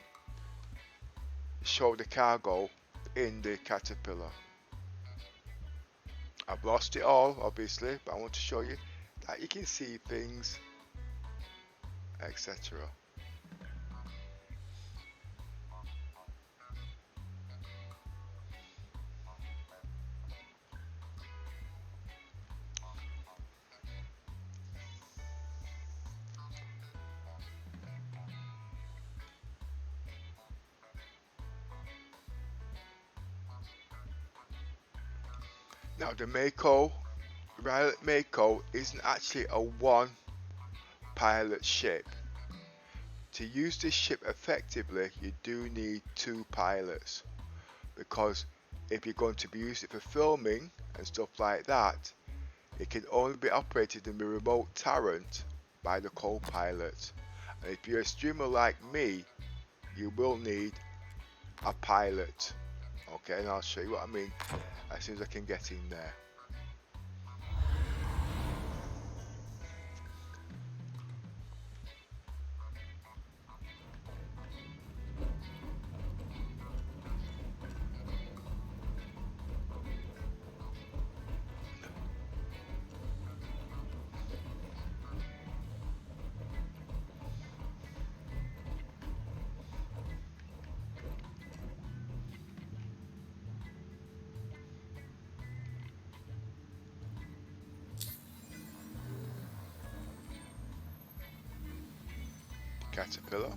show the cargo in the caterpillar. I've lost it all, obviously, but I want to show you that you can see things, etc. Now the Mako, Mako isn't actually a one pilot ship. to use this ship effectively, you do need 2 pilots, because if you're going to be using it for filming and stuff like that, it can only be operated in the remote turret by the co-pilot. And if you're a streamer like me, you will need a pilot. Okay, and I'll show you what I mean as soon as I can get in there. Caterpillar.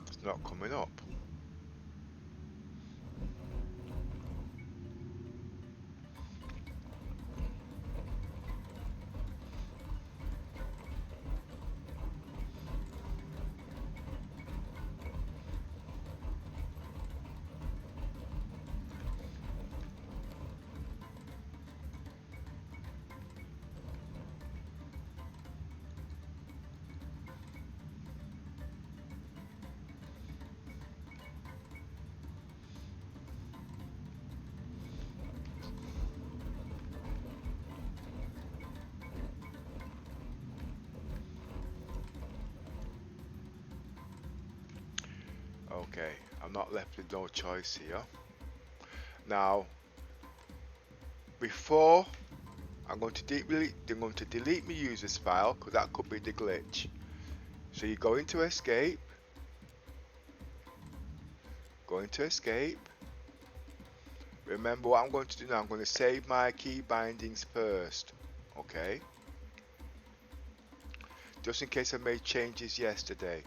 It's not coming up. Okay, I'm not left with no choice here. Now, before I'm going to delete my users file, because that could be the glitch. So you go into escape, Remember what I'm going to do now, I'm going to save my key bindings first, okay? Just in case I made changes yesterday.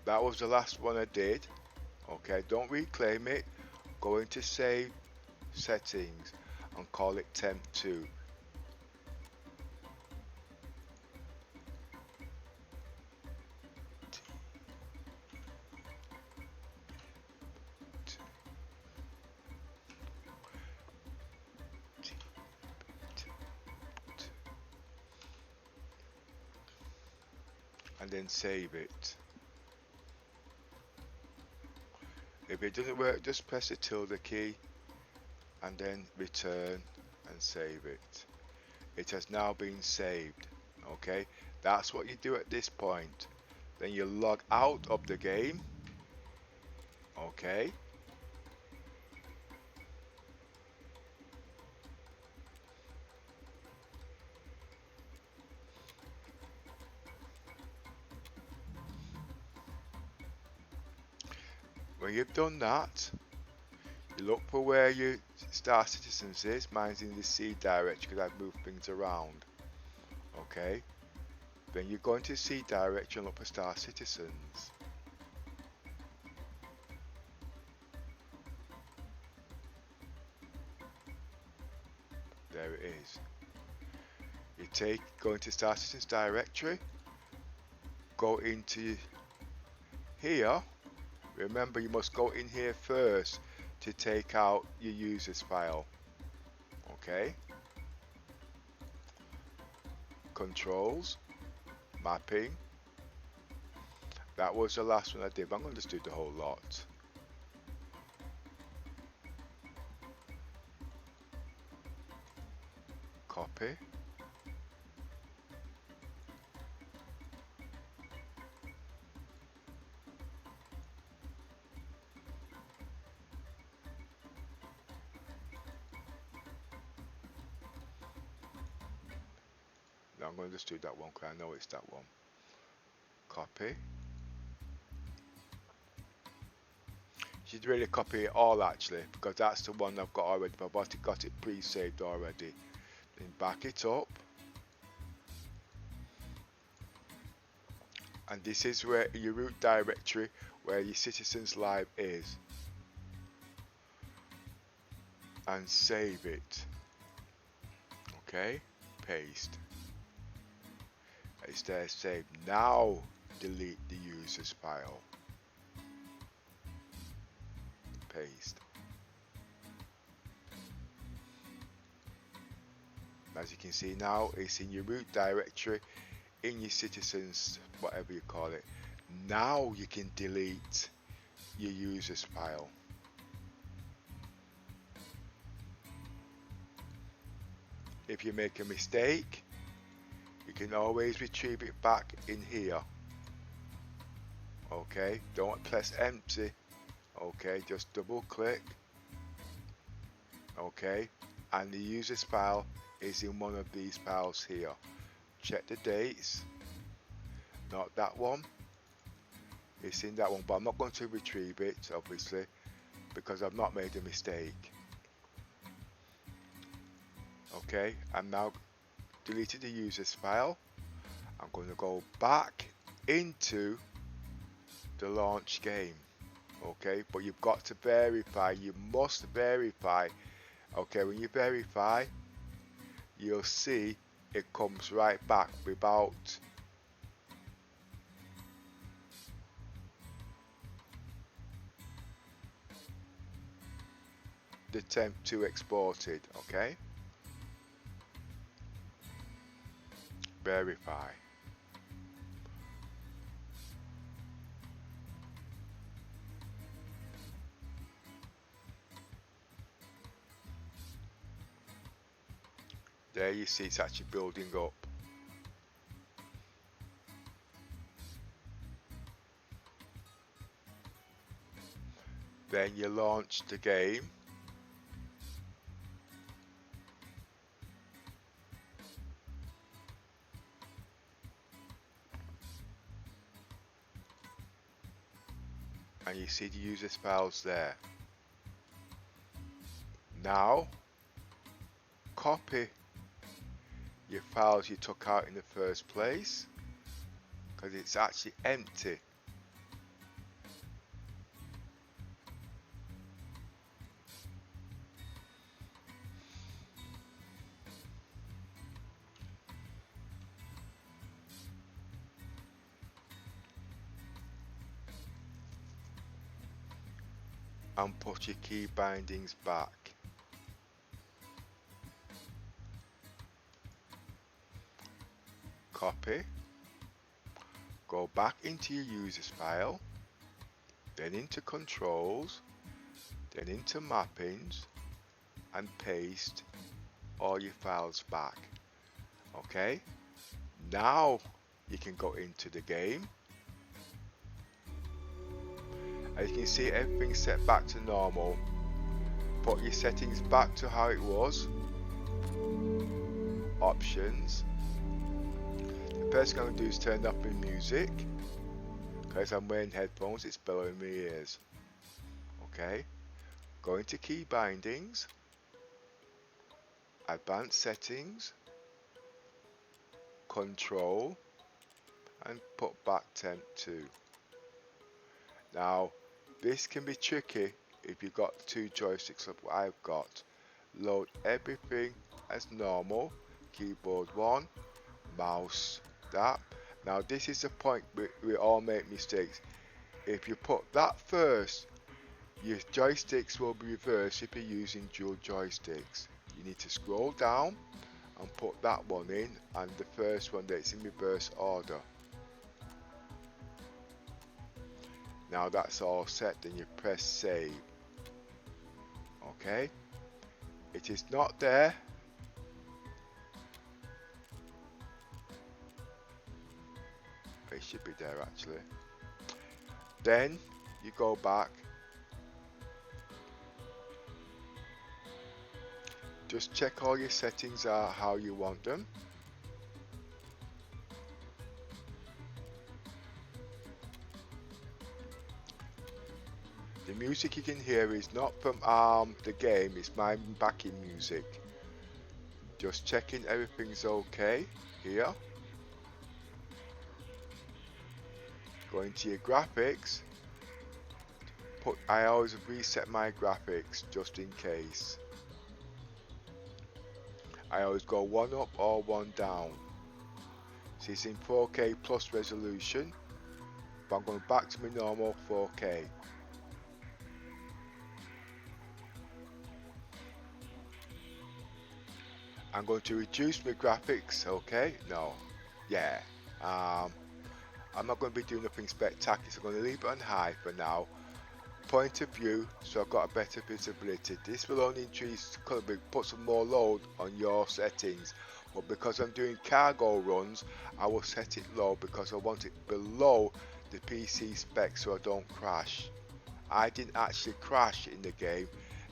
That was the last one I did. Okay, don't reclaim it. Go into save settings and call it temp 2. And then save it. If it doesn't work, just press the tilde key and then return and save it. It has now been saved. Okay, that's what you do at this point. Then you log out of the game. Okay. When you've done that, you look for where your Star Citizens is. Mine's in the C direction because I've moved things around. Okay. Then you go into C direction and look for Star Citizens. There it is. You go into Star Citizens directory. Go into here. Remember, you must go in here first to take out your users file. Okay. Controls, mapping. That was the last one I did, but I'm going to just do the whole lot. Copy. I'm going to just do that one because I know it's that one. Copy. Should really copy it all actually, because that's the one I've got already. I've already got it pre-saved already. Then back it up. And this is where your root directory where your citizens live is. And save it. Okay, paste. It's there saved. Now delete the user's file. Paste. As you can see now, it's in your root directory, in your citizens, whatever you call it. Now you can delete your user's file. If you make a mistake, you can always retrieve it back in here. Okay, don't press empty. Okay, just double click. Okay, and the user's file is in one of these files here. Check the dates. Not that one. It's in that one, but I'm not going to retrieve it obviously because I've not made a mistake. Okay, I'm now deleted the user's file. I'm going to go back into the launch game. Okay, but you've got to verify. You must verify. Okay, when you verify, you'll see it comes right back without the temp to exported. Okay, verify. There you see it's actually building up. Then you launch the game. And you see the user's files there. Now copy your files you took out in the first place, because it's actually empty. And put your key bindings back. Copy, go back into your users file, then into controls, then into mappings, and paste all your files back. Okay, now you can go into the game. As you can see, everything's set back to normal. Put your settings back to how it was. Options. The first thing I'm going to do is turn up my music, because I'm wearing headphones, it's blowing my ears. Okay, go into key bindings, advanced settings, control, and put back temp 2. Now this can be tricky if you've got 2 joysticks like what I've got. Load everything as normal, keyboard 1, mouse that. Now this is the point we all make mistakes. If you put that first, your joysticks will be reversed if you're using dual joysticks. You need to scroll down and put that one in, and the first one that's in reverse order. Now that's all set, then you press save. Okay, it is not there. It should be there actually. Then you go back, just check all your settings are how you want them. The music you can hear is not from the game, it's my backing music. Just checking everything's okay here. Go into your graphics. I always reset my graphics just in case. I always go one up or one down. See, it's in 4K plus resolution, but I'm going back to my normal 4K. I'm going to reduce my graphics, okay? No. Yeah. I'm not going to be doing nothing spectacular, so I'm going to leave it on high for now. Point of view, so I've got a better visibility. This will only increase, put some more load on your settings, but because I'm doing cargo runs, I will set it low because I want it below the PC spec so I don't crash. I didn't actually crash in the game.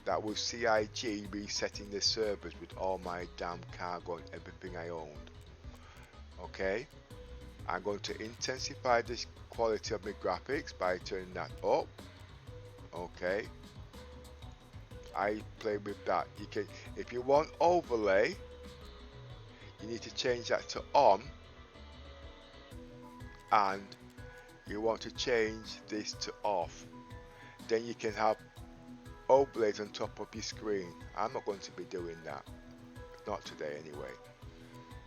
That was CIG resetting the servers with all my damn cargo and everything I owned. Okay, I'm going to intensify the quality of my graphics by turning that up. Okay, I play with that. You can, if you want overlay, you need to change that to on, and you want to change this to off. Then you can have overlays on top of your screen. I'm not going to be doing that, not today anyway.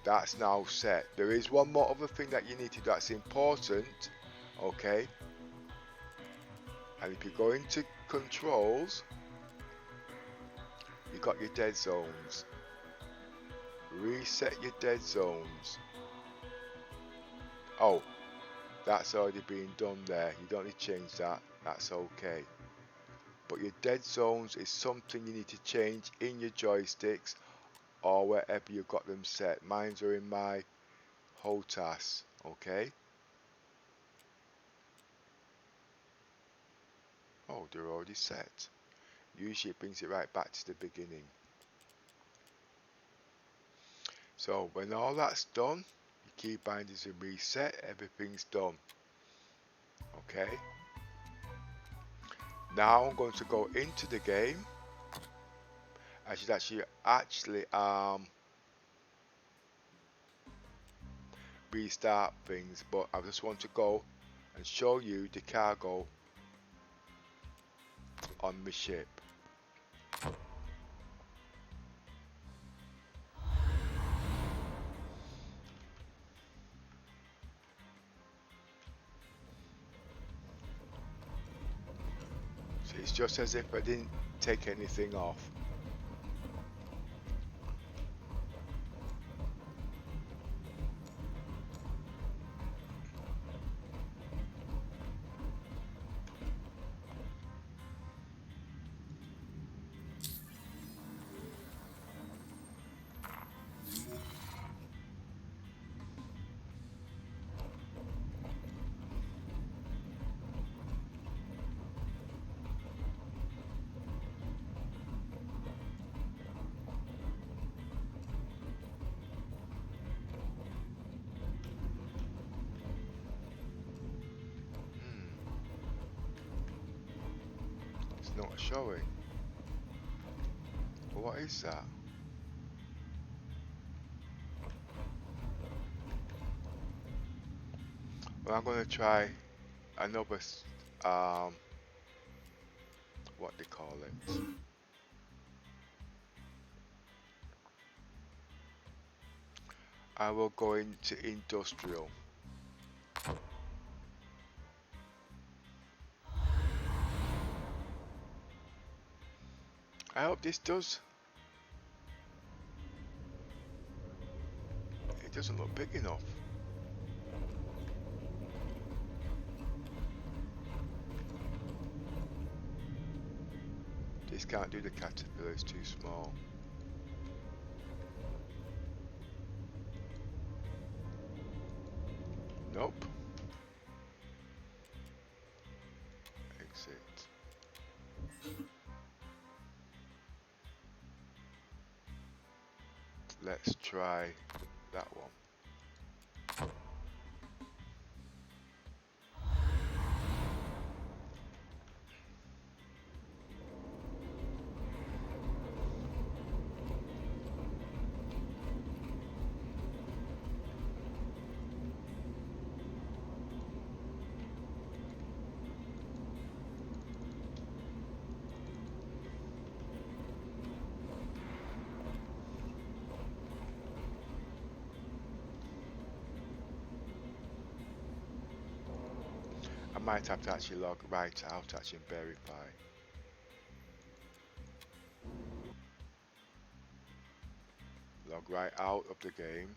That's now set. There is one more other thing that you need to do that's important. Okay, and if you go into controls, you got your dead zones. Reset your dead zones. Oh, that's already been done there. You don't need to change that. That's okay. But your dead zones is something you need to change in your joysticks or wherever you've got them set. Mine's are in my HOTAS. Okay. Oh, they're already set. Usually it brings it right back to the beginning. So when all that's done, your key bindings are reset, everything's done. Okay. Now I'm going to go into the game. I should actually restart things, but I just want to go and show you the cargo on the ship. So it's just as if I didn't take anything off. Not showing. But what is that? Well, I'm going to try another what they call it. I will go into industrial. I hope this does. It doesn't look big enough. This can't do the caterpillar, it's too small. Nope. Exit. Let's try that one. might have to actually log right out actually and verify. Log right out of the game.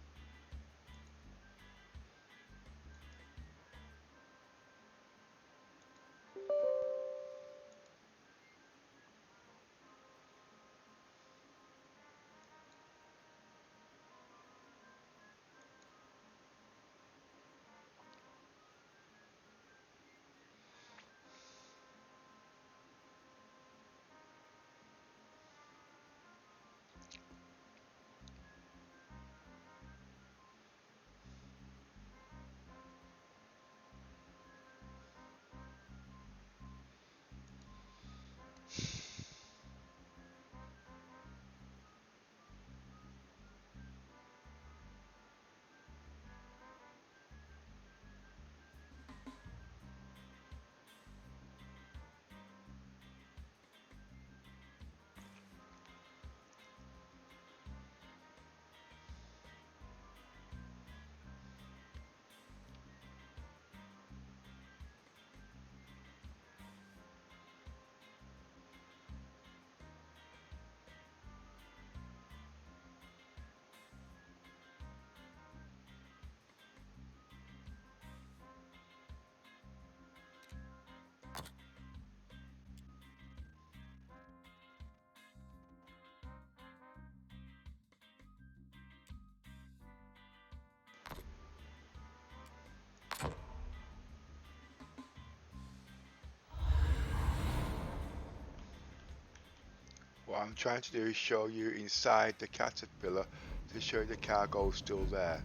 What I'm trying to do is show you inside the caterpillar to show you the cargo is still there.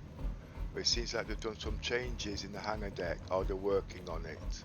But it seems like they've done some changes in the hangar deck, or they're working on it.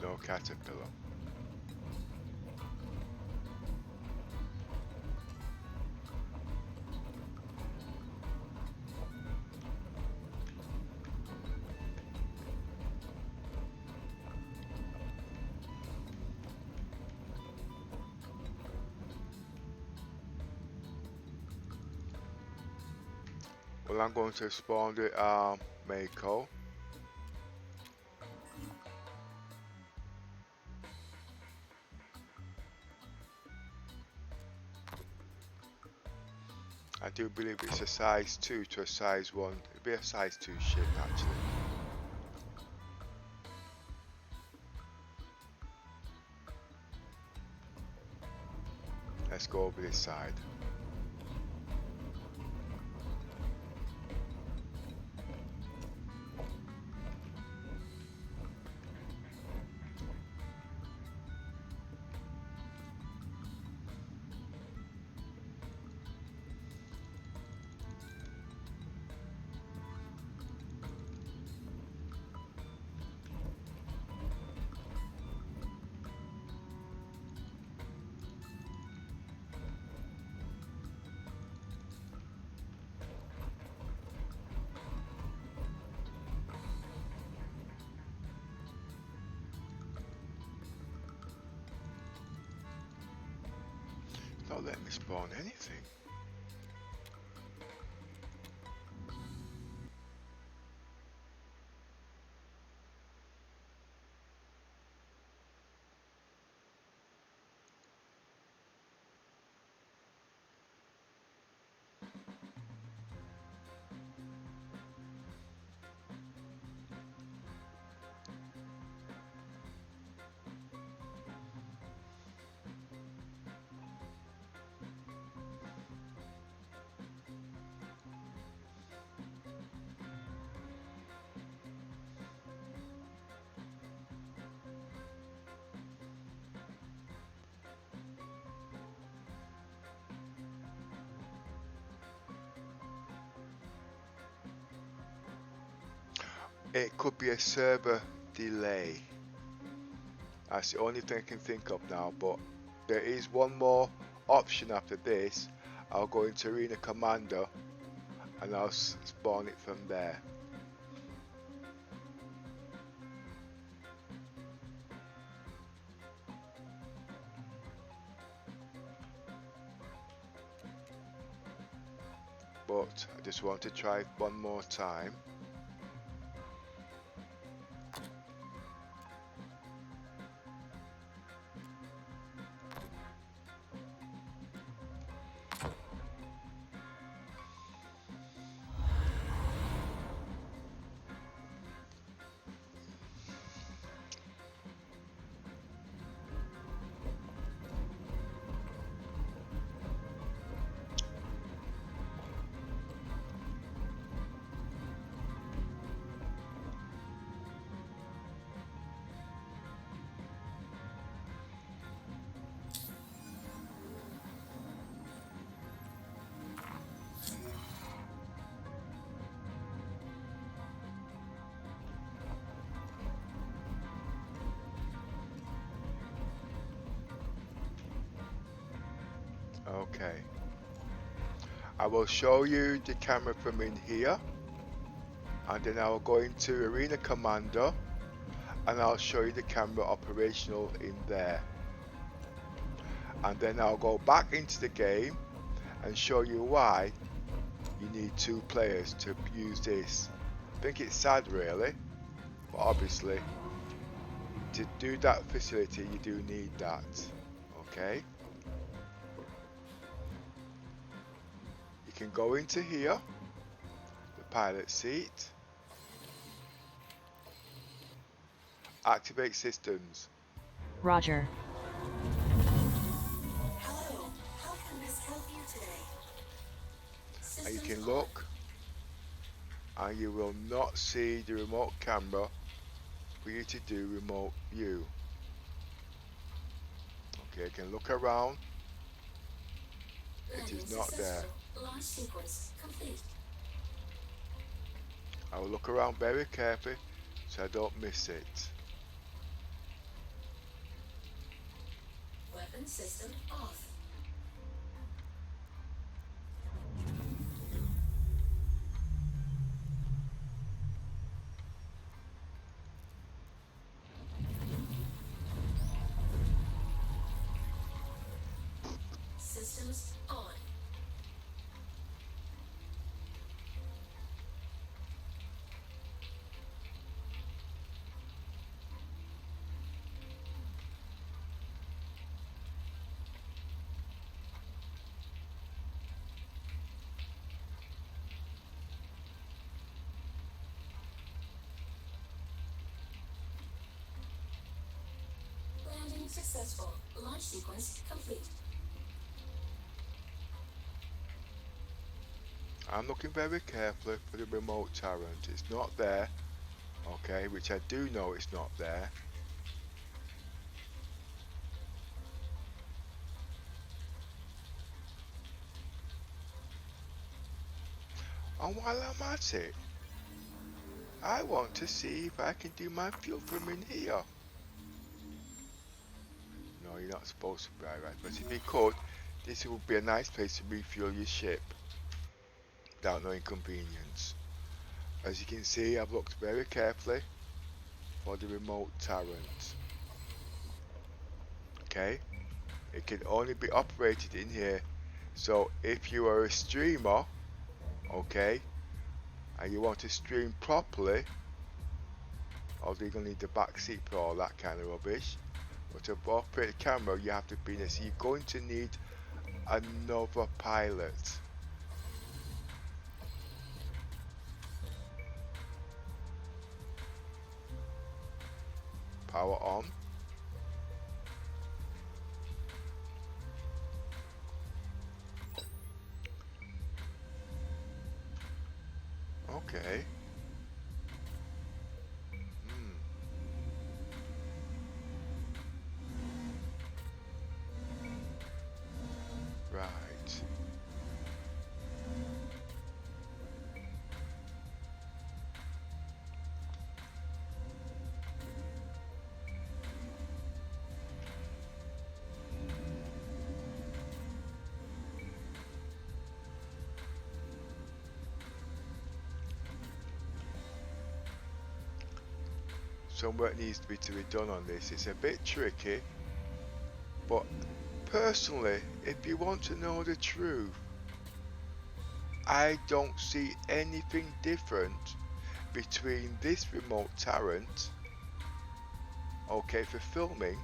No caterpillar. Well, I'm going to spawn the Mako. I do believe it's a size 2 to a size 1. It'd be a size 2 ship actually. Let's go over this side. Don't let me spawn anything. It could be a server delay. That's the only thing I can think of now, but there is one more option after this. I'll go into Arena Commander and I'll spawn it from there. But I just want to try it one more time. Okay. I will show you the camera from in here, and then I will go into Arena Commander and I'll show you the camera operational in there. And then I'll go back into the game and show you why you need 2 players to use this. I think it's sad really, but obviously to do that facility you do need that. Okay. You can go into here, the pilot seat, activate systems. Roger. Hello, how can this help you today? And you can look and you will not see the remote camera for you to do remote view. Okay, you can look around. It is not there. Launch sequence complete. I will look around very carefully so I don't miss it. Weapon system off. Systems on. Landing successful. Launch sequence complete. I'm looking very carefully for the remote turret. It's not there. Okay, which I do know it's not there. And while I'm at it, I want to see if I can do my fuel from in here. No, you're not supposed to be right, but if you could, this would be a nice place to refuel your ship without no inconvenience. As you can see, I've looked very carefully for the remote turret. Okay, it can only be operated in here. So if you are a streamer, okay, and you want to stream properly, although you're going to need the back seat for all that kind of rubbish, but to operate the camera you have to be in there, so you're going to need another pilot. Power on. Okay. Right. some work needs to be done on this. It's a bit tricky, but personally, if you want to know the truth, I don't see anything different between this remote turret, okay, for filming,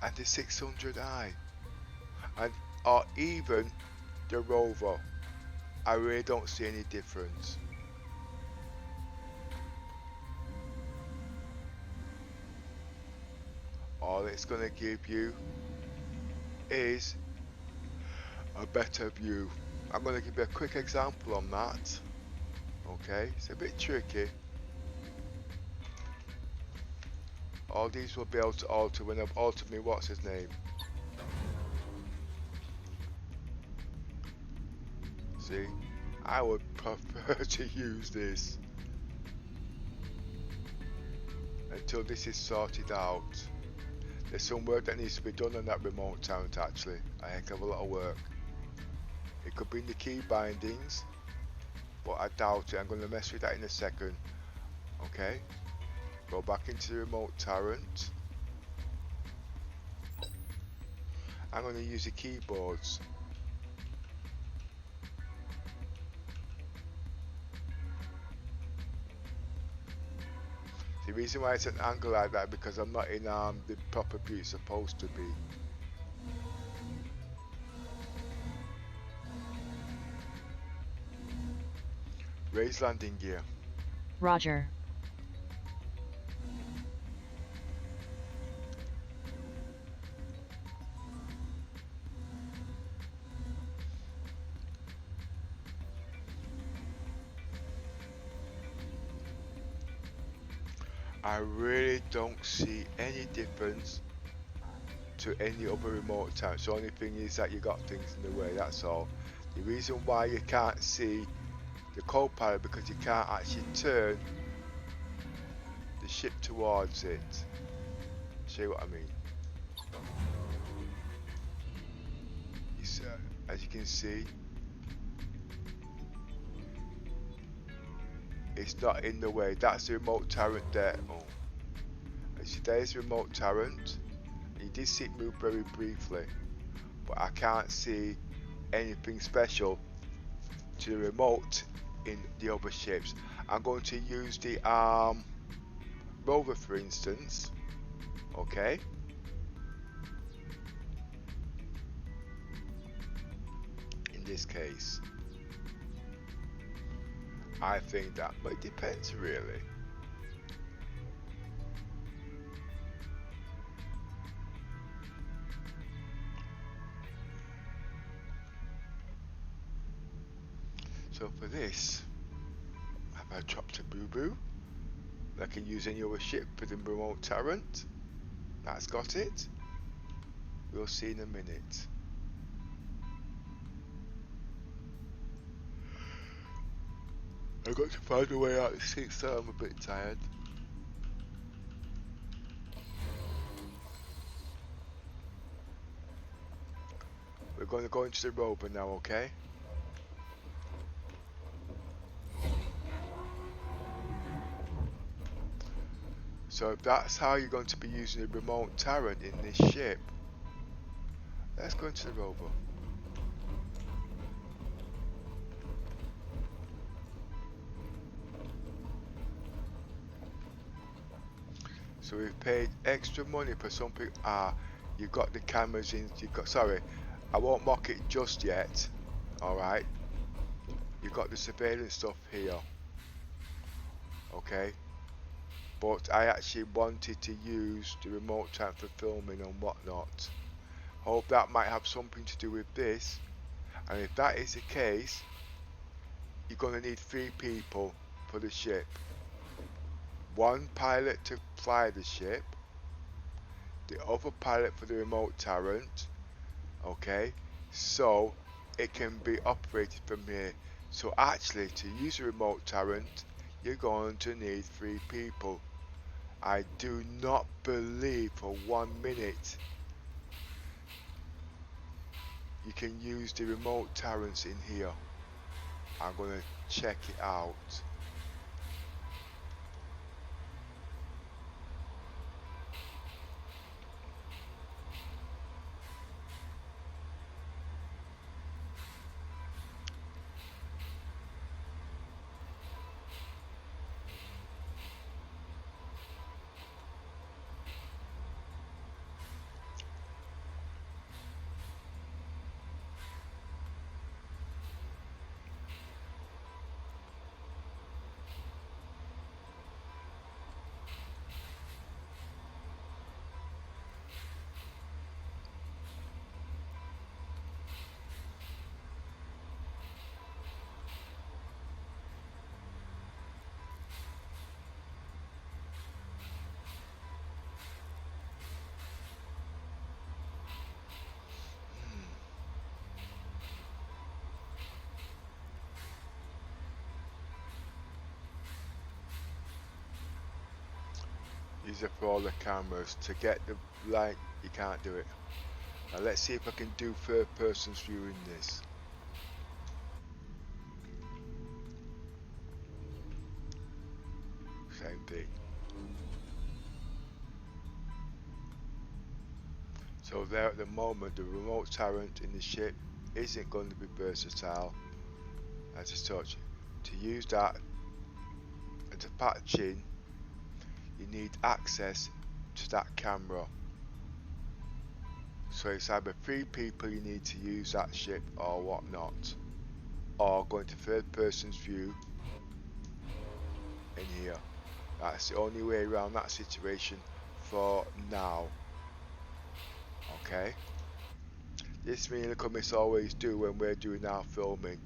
and the 600i, and or even the Rover. I really don't see any difference. All it's going to give you is a better view. I'm going to give you a quick example on that. Okay, it's a bit tricky. All these will be able to alter when I've altered me, what's his name? See, I would prefer to use this until this is sorted out. There's some work that needs to be done on that remote turret actually, a heck of a lot of work. It could be in the key bindings, but I doubt it. I'm going to mess with that in a second. Okay, go back into the remote turret. I'm going to use the keyboards. The reason why it's an angle like that because I'm not in the proper view it's supposed to be. Raise landing gear. Roger. I really don't see any difference to any other remote turret. The only thing is that you got things in the way, that's all. The reason why you can't see the co-pilot because you can't actually turn the ship towards it. See what I mean? As you can see, it's not in the way. That's the remote turret there. Oh, you see, there's the remote turret. You did see it move very briefly, but I can't see anything special to the remote in the other ships. I'm going to use the Rover for instance. Okay. In this case, I think that, but it depends really. So for this, have I dropped a boo-boo? I can use any other ship for the remote turret. That's got it. We'll see in a minute. I've got to find a way out of the seat, so I'm a bit tired. We're going to go into the Rover now, okay? So if that's how you're going to be using the remote turret in this ship, let's go into the Rover. So we've paid extra money for something. You've got the cameras in. Sorry, I won't mock it just yet. All right. You've got the surveillance stuff here. Okay. But I actually wanted to use the remote turret for filming and whatnot. Hope that might have something to do with this. And if that is the case, you're going to need 3 people for the ship. 1 pilot to fly the ship, the other pilot for the remote turret, okay, so it can be operated from here. So actually, to use a remote turret, you're going to need 3 people. I do not believe for 1 minute you can use the remote turrets in here. I'm going to check it out. These are for all the cameras. To get the light, you can't do it. Now let's see if I can do third person's view in this. Same thing. So there at the moment, the remote turret in the ship isn't going to be versatile as such. To use that and to patch in, you need access to that camera. So it's either 3 people you need to use that ship or whatnot, or going to third person's view in here. That's the only way around that situation for now. Okay, this me and the comics always do when we're doing our filming.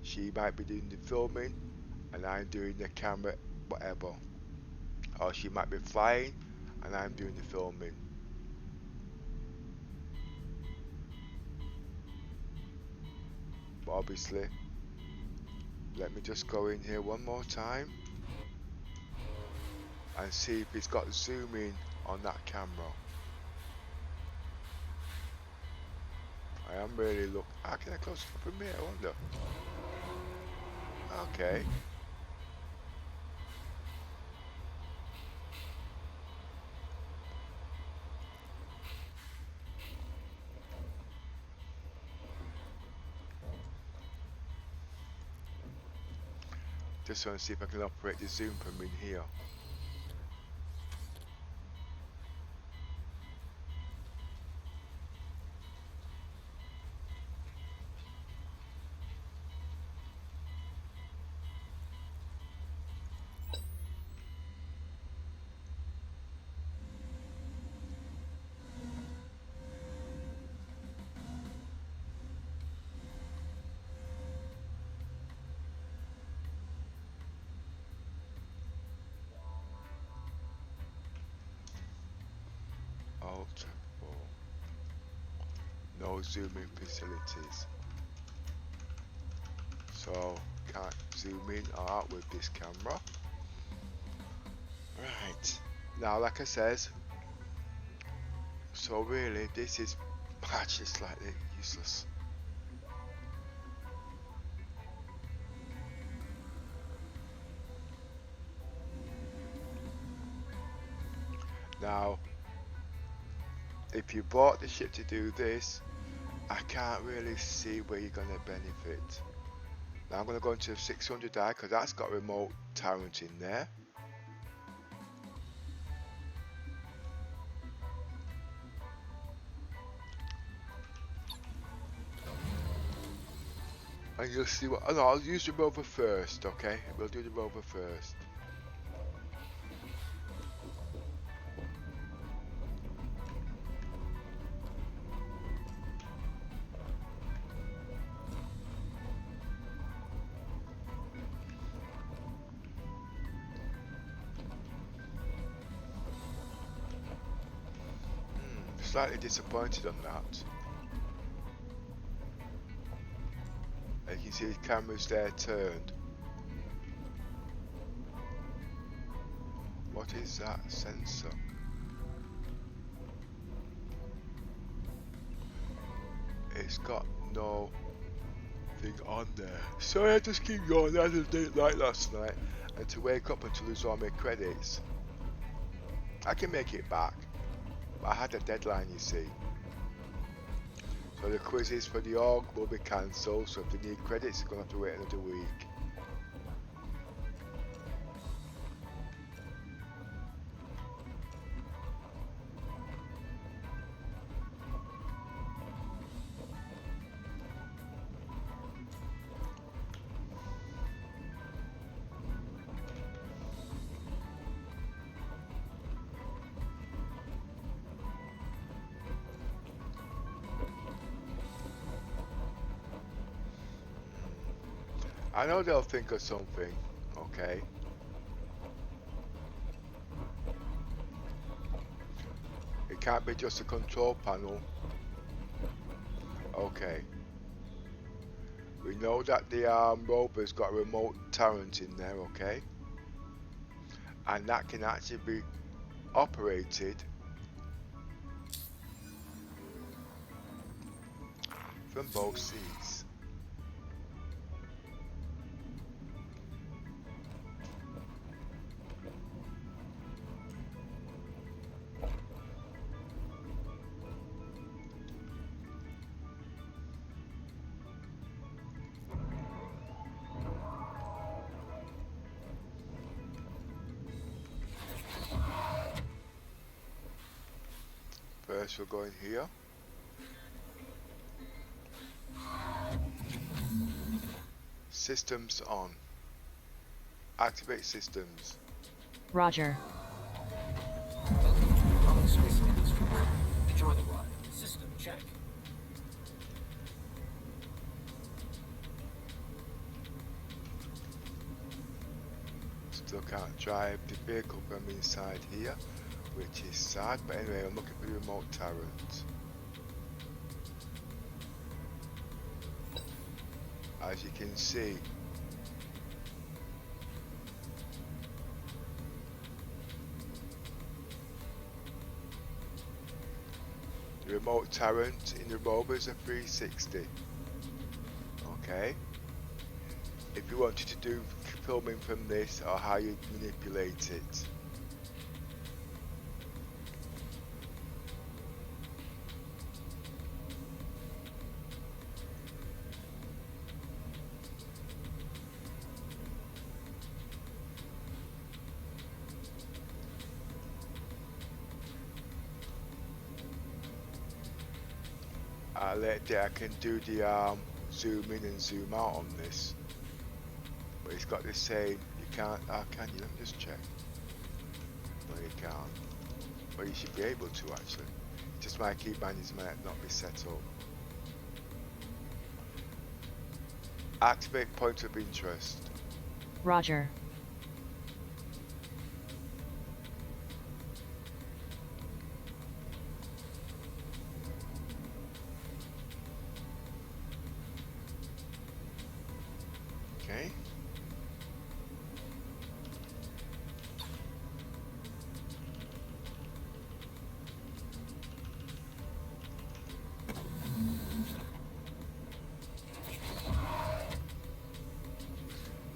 She might be doing the filming and I'm doing the camera whatever, or she might be flying and I'm doing the filming. But obviously, let me just go in here one more time and see if it's got zoom in on that camera. I am really look. How can I close it up from here? I wonder. Okay. Just want to see if I can operate the zoom from in here. No zooming facilities, so can't zoom in or out with this camera. Right, now like I says, so really this is actually slightly useless. Now if you bought the ship to do this, I can't really see where you're going to benefit. Now I'm going to go into 600i because that's got remote turret in there. And you'll see what. Oh no, I'll use the Rover first, okay? We'll do the Rover first. Slightly disappointed on that. You can see the cameras there turned. What is that sensor? It's got no thing on there. So I just keep going. I just didn't like last night, and to wake up until lose all my credits. I can make it back. I had a deadline, you see. So the quizzes for the org will be cancelled, so if they need credits, they're going to have to wait another week. I know they'll think of something, okay? It can't be just a control panel. Okay. We know that the Rover's got a remote turret in there, okay? And that can actually be operated from both seats. First we'll go in here. Systems on. Activate systems. Roger. Space industry. Enjoy the ride. System check. Still can't drive the vehicle from inside here, which is sad, but anyway, I'm looking for the remote turret. As you can see, the remote turret in the Rover is a 360. Okay. If you wanted to do filming from this or how you manipulate it. I can do the zoom in and zoom out on this, but it's got this saying you can't. Can you? Let me just check. No, you can't. But you should be able to actually. Just my key bindings might not be set up. Activate point of interest. Roger. Okay.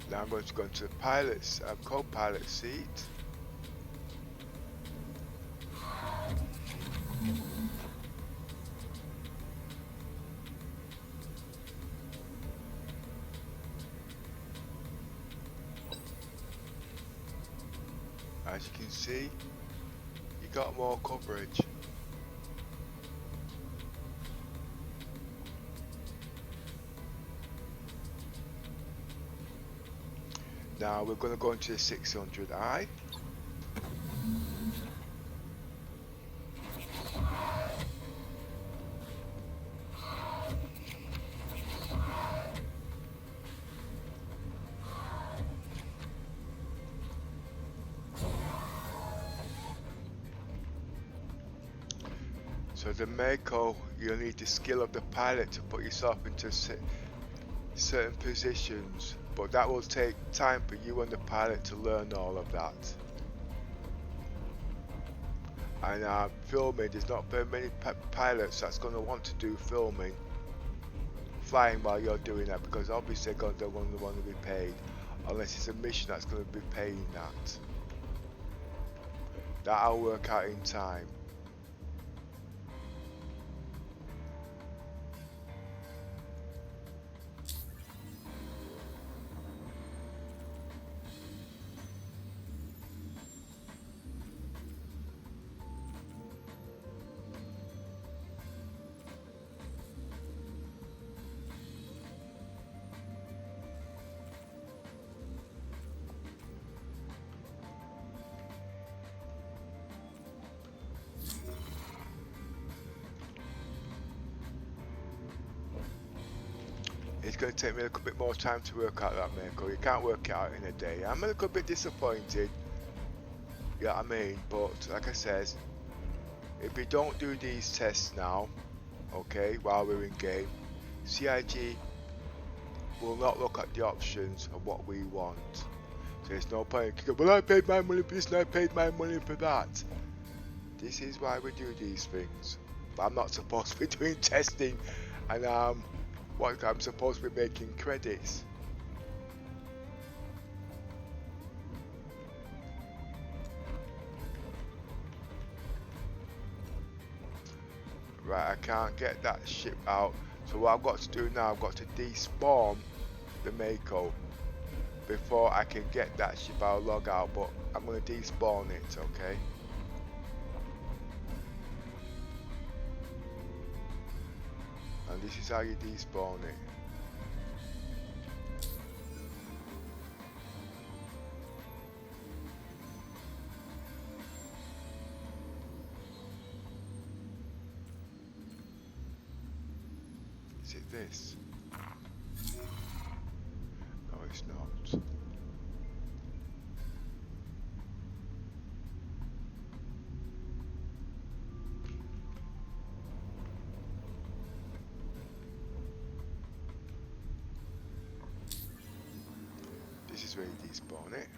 Now I'm going to go into the pilot's co-pilot seat. As you can see, you got more coverage. Now we're going to go into the 600i. So the Mako, you'll need the skill of the pilot to put yourself into certain positions, but that will take time for you and the pilot to learn all of that. And filming, there's not very many pilots that's going to want to do filming, flying while you're doing that, because obviously they're going to want to be paid, unless it's a mission that's going to be paying that. That'll work out in time. It's going to take me a little bit more time to work out that Mako. You can't work it out in a day. I'm a little bit disappointed, you know what I mean, but like I said, if we don't do these tests now, okay, while we're in game, CIG will not look at the options of what we want. So there's no point. Well, I paid my money for this and I paid my money for that. This is why we do these things. But I'm not supposed to be doing testing, and what I'm supposed to be making credits. Right, I can't get that ship out. So what I've got to do now, I've got to despawn the Mako before I can get that ship out, log out. But I'm going to despawn it, okay? And this is how you despawn it. Is it this? No, it's not. This is where you despawn it.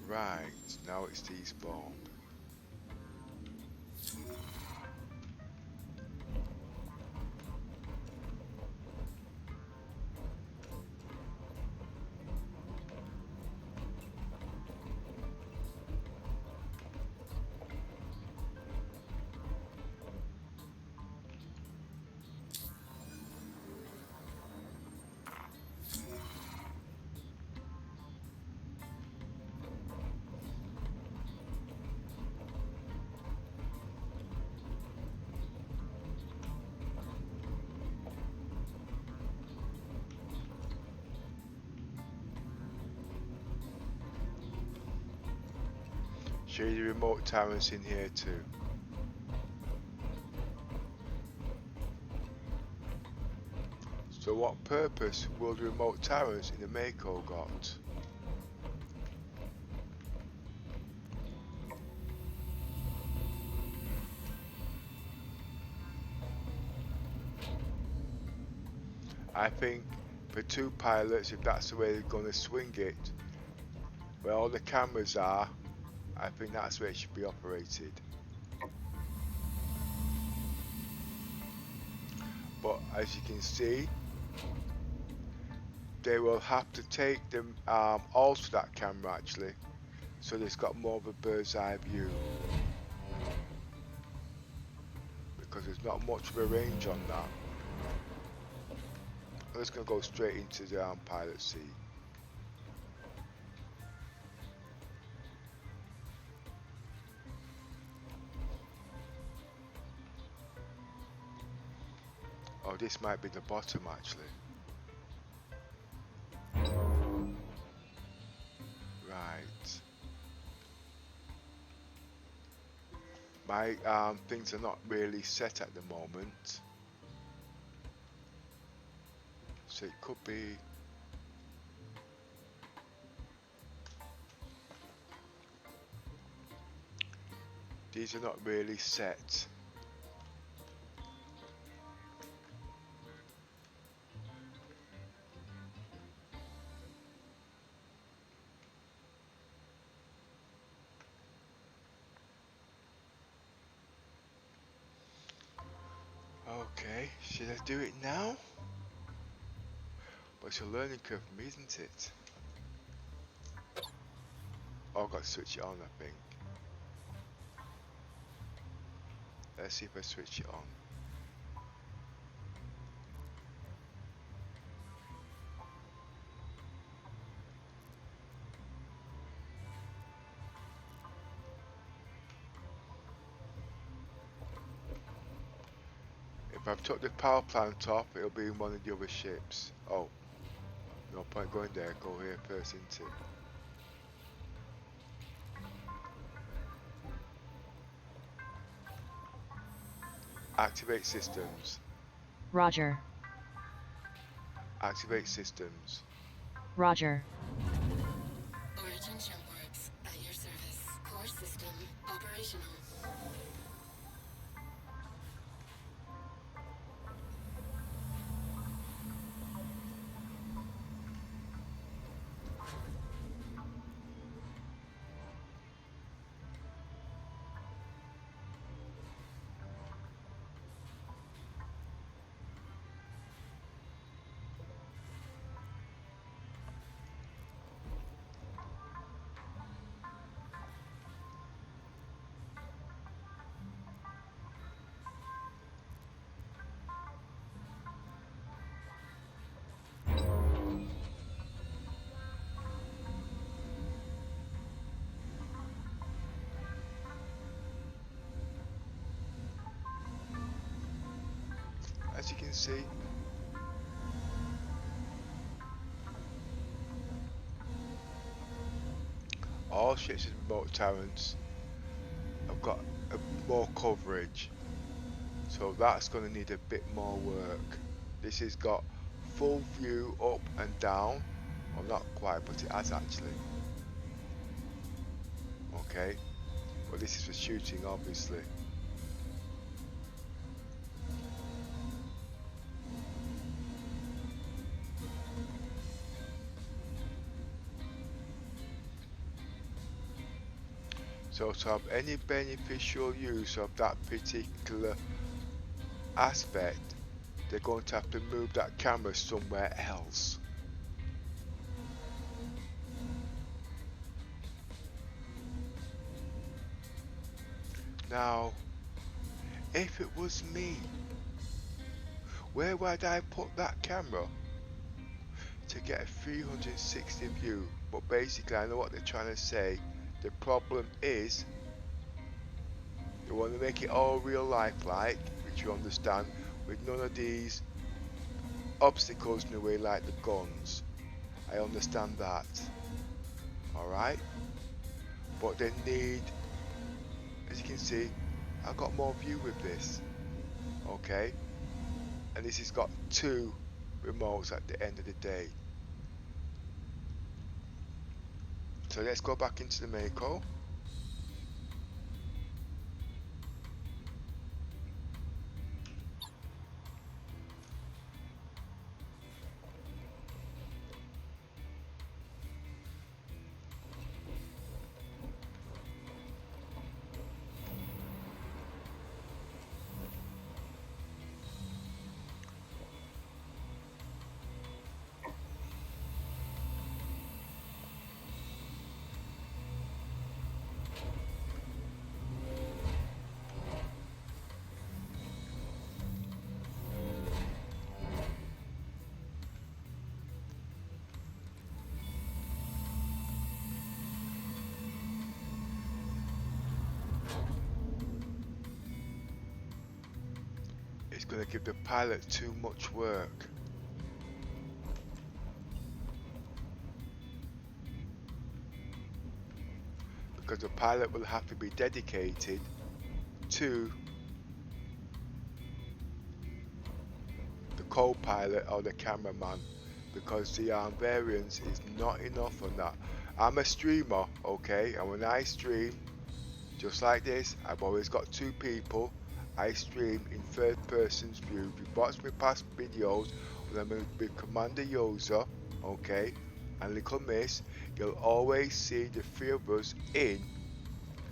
Right, now it's despawned. Show you the remote towers in here too. So what purpose will the remote towers in the Mako got? I think for two pilots, if that's the way they're going to swing it, where all the cameras are, I think that's where it should be operated. But as you can see, they will have to take them alter that camera actually, so it's got more of a bird's eye view, because there's not much of a range on that. I'm just going to go straight into the pilot seat. Oh, this might be the bottom actually. Right. My things are not really set at the moment. So it could be... These are not really set. Okay, should I do it now? But it's a learning curve for me, isn't it? Oh, I've got to switch it on, I think. Let's see if I switch it on. If I've took the power plant off, it'll be in one of the other ships. Oh, no point going there, go here first, isn't it? Activate systems. Roger. Activate systems. Roger. Origin Jumpworks at your service. Core system operational. see. All ships with remote turrets have got more coverage, so that's going to need a bit more work. This has got full view up and down, well not quite, but it has actually. Okay, well this is for shooting obviously. So to have any beneficial use of that particular aspect, they're going to have to move that camera somewhere else. Now, if it was me, where would I put that camera to get a 360 view? But basically I know what they're trying to say. The problem is they want to make it all real life like, which you understand, with none of these obstacles in the way like the guns. I understand that. Alright? But they need, as you can see, I've got more view with this. Okay? And this has got 2 remotes at the end of the day. So let's go back into the Mako. It's going to give the pilot too much work. Because the pilot will have to be dedicated to the co-pilot or the cameraman, because the variance is not enough on that. I'm a streamer, okay, and when I stream just like this, I've always got 2 people. I stream in 3rd person's view. If you watch my past videos when I'm with Commander Yosa, okay, and Little Miss, you'll always see the 3 of us in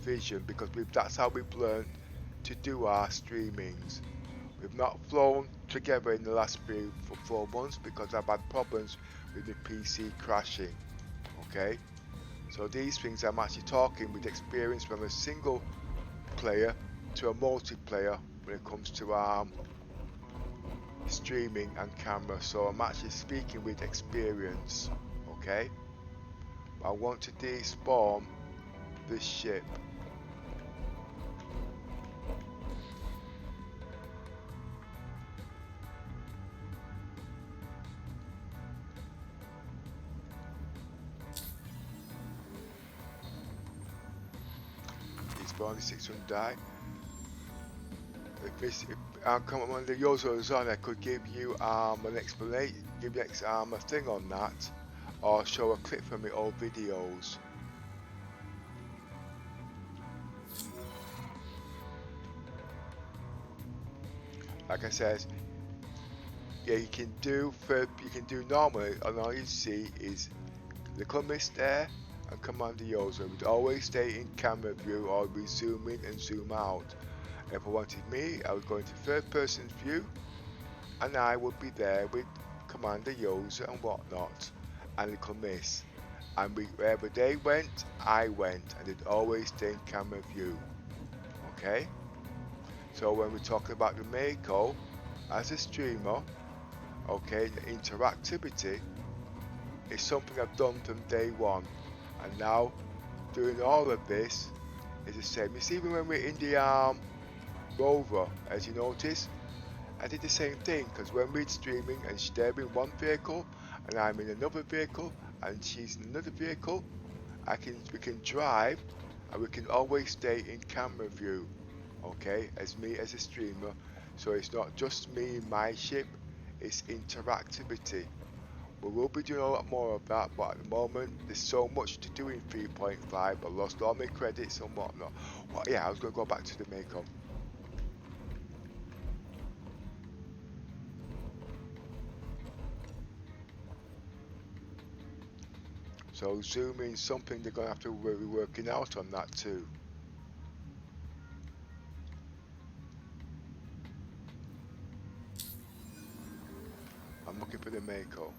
vision, because that's how we've learned to do our streamings. We've not flown together in the last 4 months because I've had problems with the PC crashing. Okay, so these things I'm actually talking with experience from a single player to a multiplayer when it comes to streaming and camera. So I'm actually speaking with experience. Okay, I want to despawn this ship. Despawn the 600 die. If Commander Yosa was on, I could give you an explanation, give you a thing on that, or show a clip from it, or videos. Like I said, yeah, you can do normally, and all you see is the Miss there and Commander Yosa would always stay in camera view, or we zoom in and zoom out. If I wanted me, I would go into 3rd person's view, and I would be there with Commander Yosa and whatnot, and Little Miss. And wherever they went, I went, and they'd always stay in camera view. Okay? So when we're talking about the Mako, as a streamer, okay, the interactivity is something I've done from day one. And now, doing all of this is the same. You see, when we're in the Rover, as you notice, I did the same thing, because when we're streaming and they're in one vehicle and I'm in another vehicle and she's in another vehicle, we can drive and we can always stay in camera view, okay, as me as a streamer. So it's not just me in my ship, it's interactivity. We will be doing a lot more of that, but at the moment there's so much to do in 3.5. I lost all my credits and whatnot. Well, yeah, I was going to go back to the Mako. So zoom in something they're going to have to be working out on that too. I'm looking for the Mako.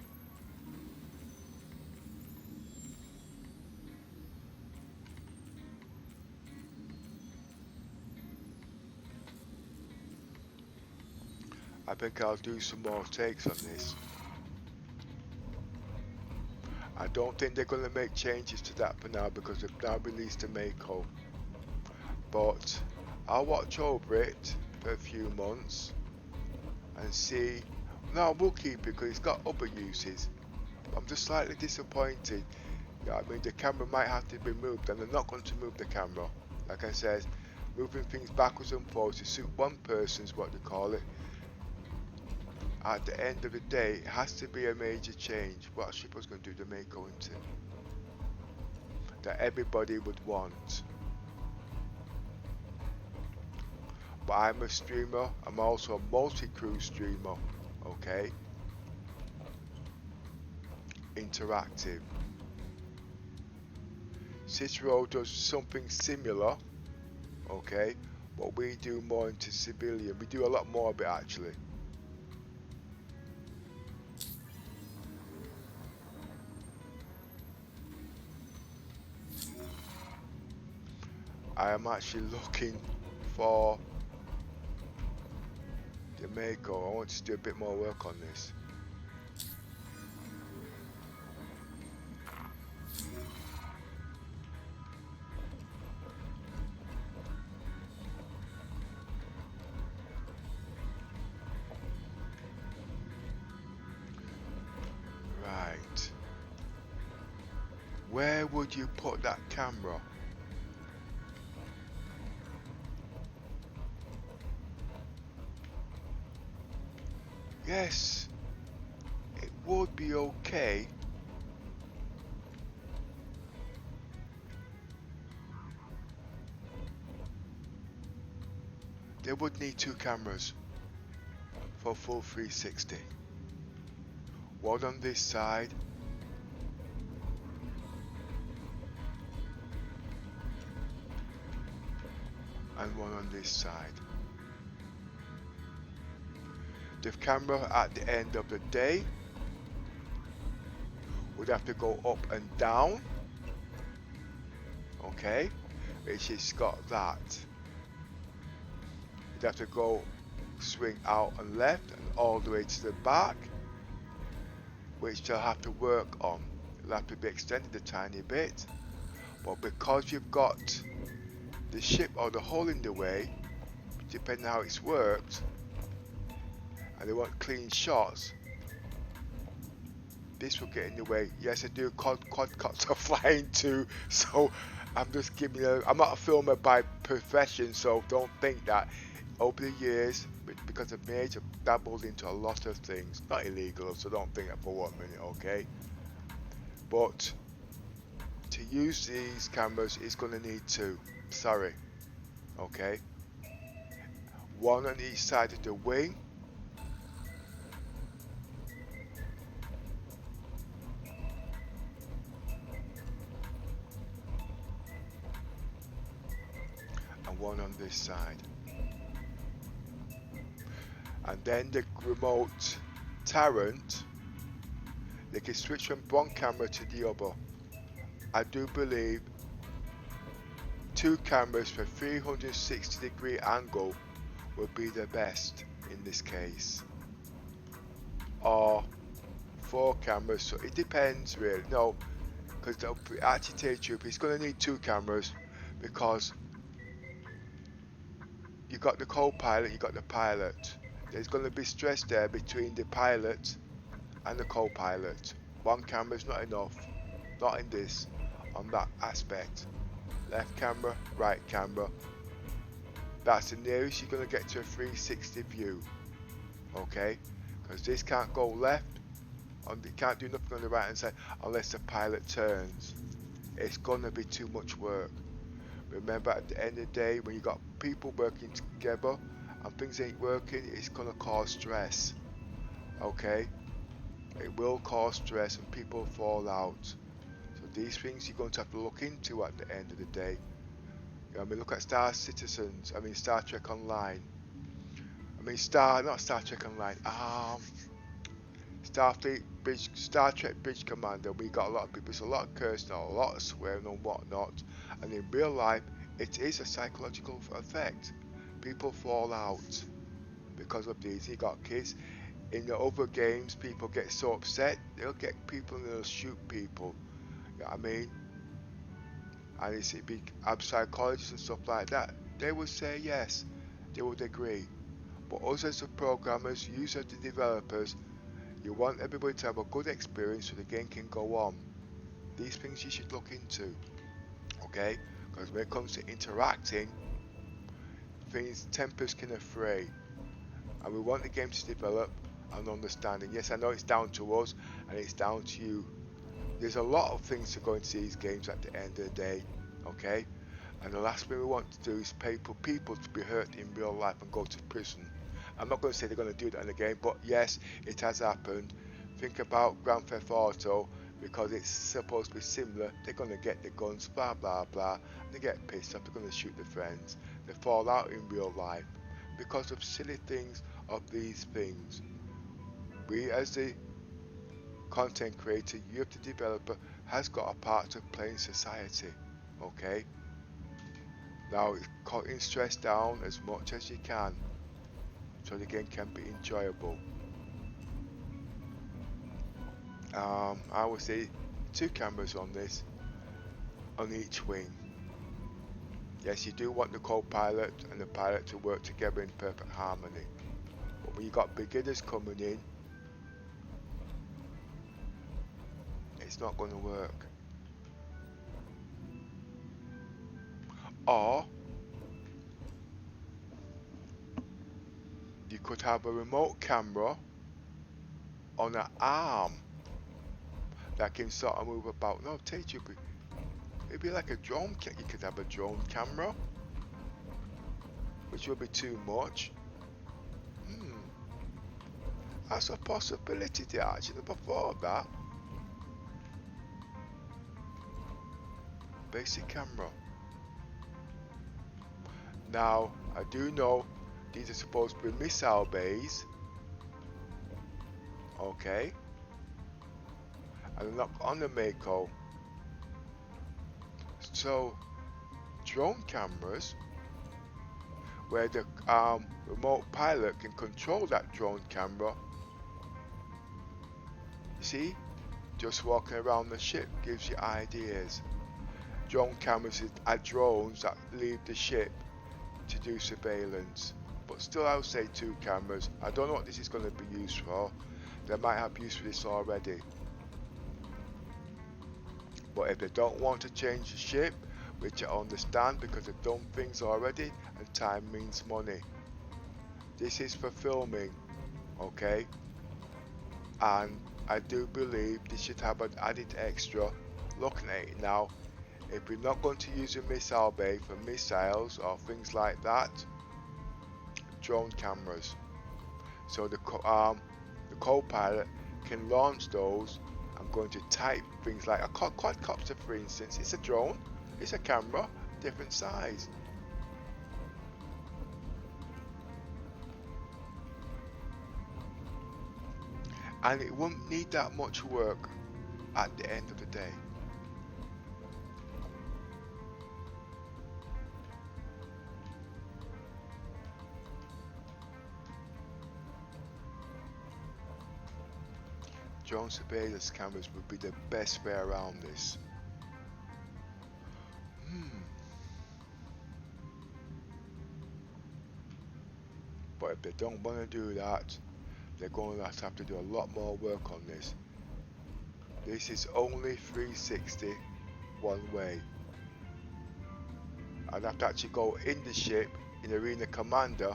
I think I'll do some more takes on this. I don't think they're going to make changes to that for now because they've now released a Mako. But I'll watch over it for a few months and see. No, we'll keep it because it's got other uses. I'm just slightly disappointed. Yeah, I mean the camera might have to be moved, and they're not going to move the camera. Like I said, moving things backwards and forwards to suit one person is what they call it. At the end of the day, it has to be a major change. What ship was going to do the Mako into that everybody would want. But I'm a streamer. I'm also a multi-crew streamer. Okay. Interactive. Cicero does something similar. Okay. But we do more into civilian. We do a lot more of it actually. I am actually looking for the Mako. I want to do a bit more work on this. Right. Where would you put that camera? Yes, it would be okay. They would need two cameras for full 360. One on this side and one on this side. The camera at the end of the day would have to go up and down, okay, which it's got that. You'd have to go swing out and left and all the way to the back, which they'll have to work on. It'll have to be extended a tiny bit, but because you've got the ship or the hull in the way, depending on how it's worked, and they want clean shots, this will get in the way. Yes, I do quadcopters are flying too, so I'm just giving you, I'm not a filmer by profession, so don't think that. Over the years, because of my age, I've dabbled into a lot of things, not illegal, so don't think that for 1 minute, okay? But to use these cameras, it's going to need two, sorry, okay? One on each side of the wing, and one on this side. And then the remote Tarrant, they can switch from one camera to the other. I do believe two cameras for 360-degree angle would be the best in this case. Or 4 cameras, so it depends really. No, because actually tell you the truth, it's going to need 2 cameras because you got the co-pilot, you got the pilot. There's going to be stress there between the pilot and the co-pilot. One camera is not enough. Not in this. On that aspect. Left camera, right camera. That's the nearest you're going to get to a 360 view. Okay? Because this can't go left. It can't do nothing on the right hand side unless the pilot turns. It's going to be too much work. Remember, at the end of the day, when you got people working together and things ain't working, it's going to cause stress. Okay? It will cause stress and people fall out. So these things you're going to have to look into at the end of the day. You know, I mean, look at Star Trek Online. Not Star Trek Online. Star Trek Bridge Commander. We got a lot of people. It's a lot of cursing, a lot of swearing and whatnot. And in real life, it is a psychological effect. People fall out because of these. You got kids. In the other games, people get so upset, they'll get people and they'll shoot people. You know what I mean? And it's big psychologists and stuff like that. They would say yes, they would agree. But us as the programmers, you as the developers, you want everybody to have a good experience so the game can go on. These things you should look into. Okay? Because when it comes to interacting, tempers can affray. And we want the game to develop and understanding. Yes, I know it's down to us and it's down to you. There's a lot of things to go into these games at the end of the day, okay? And the last thing we want to do is pay for people to be hurt in real life and go to prison. I'm not going to say they're going to do that in the game, but yes, it has happened. Think about Grand Theft Auto, because it's supposed to be similar. They're going to get the guns, blah blah blah, and they get pissed off, they're going to shoot their friends. They fall out in real life because of silly things of these things. We as the content creator, you the developer, has got a part to play in society. Okay? Now it's cutting stress down as much as you can so the game can be enjoyable. I would say 2 cameras on this, on each wing. Yes, you do want the co-pilot and the pilot to work together in perfect harmony. But when you got beginners coming in, it's not going to work. Or you could have a remote camera on an arm that can sort of move about. No, it'd be like a drone. You could have a drone camera, which will be too much. That's a possibility to actually before that. Basic camera. Now, I do know these are supposed to be missile bays. Okay. And not on the Mako. So, drone cameras, where the remote pilot can control that drone camera. You see, just walking around the ship gives you ideas. Drone cameras are drones that leave the ship to do surveillance. But still, I would say 2 cameras. I don't know what this is going to be used for. They might have use for this already. But if they don't want to change the ship, which I understand because they've done things already and time means money. This is for filming, okay? And I do believe this should have an added extra. Looking at it now, if we're not going to use a missile bay for missiles or things like that, drone cameras. So the co-pilot can launch those. I'm going to type things like a quadcopter, for instance. It's a drone, it's a camera, different size. And it won't need that much work at the end of the day. Drone surveillance cameras would be the best way around this. But if they don't want to do that, they're going to have to do a lot more work on this. This is only 360 one way. I'd have to actually go in the ship in Arena Commander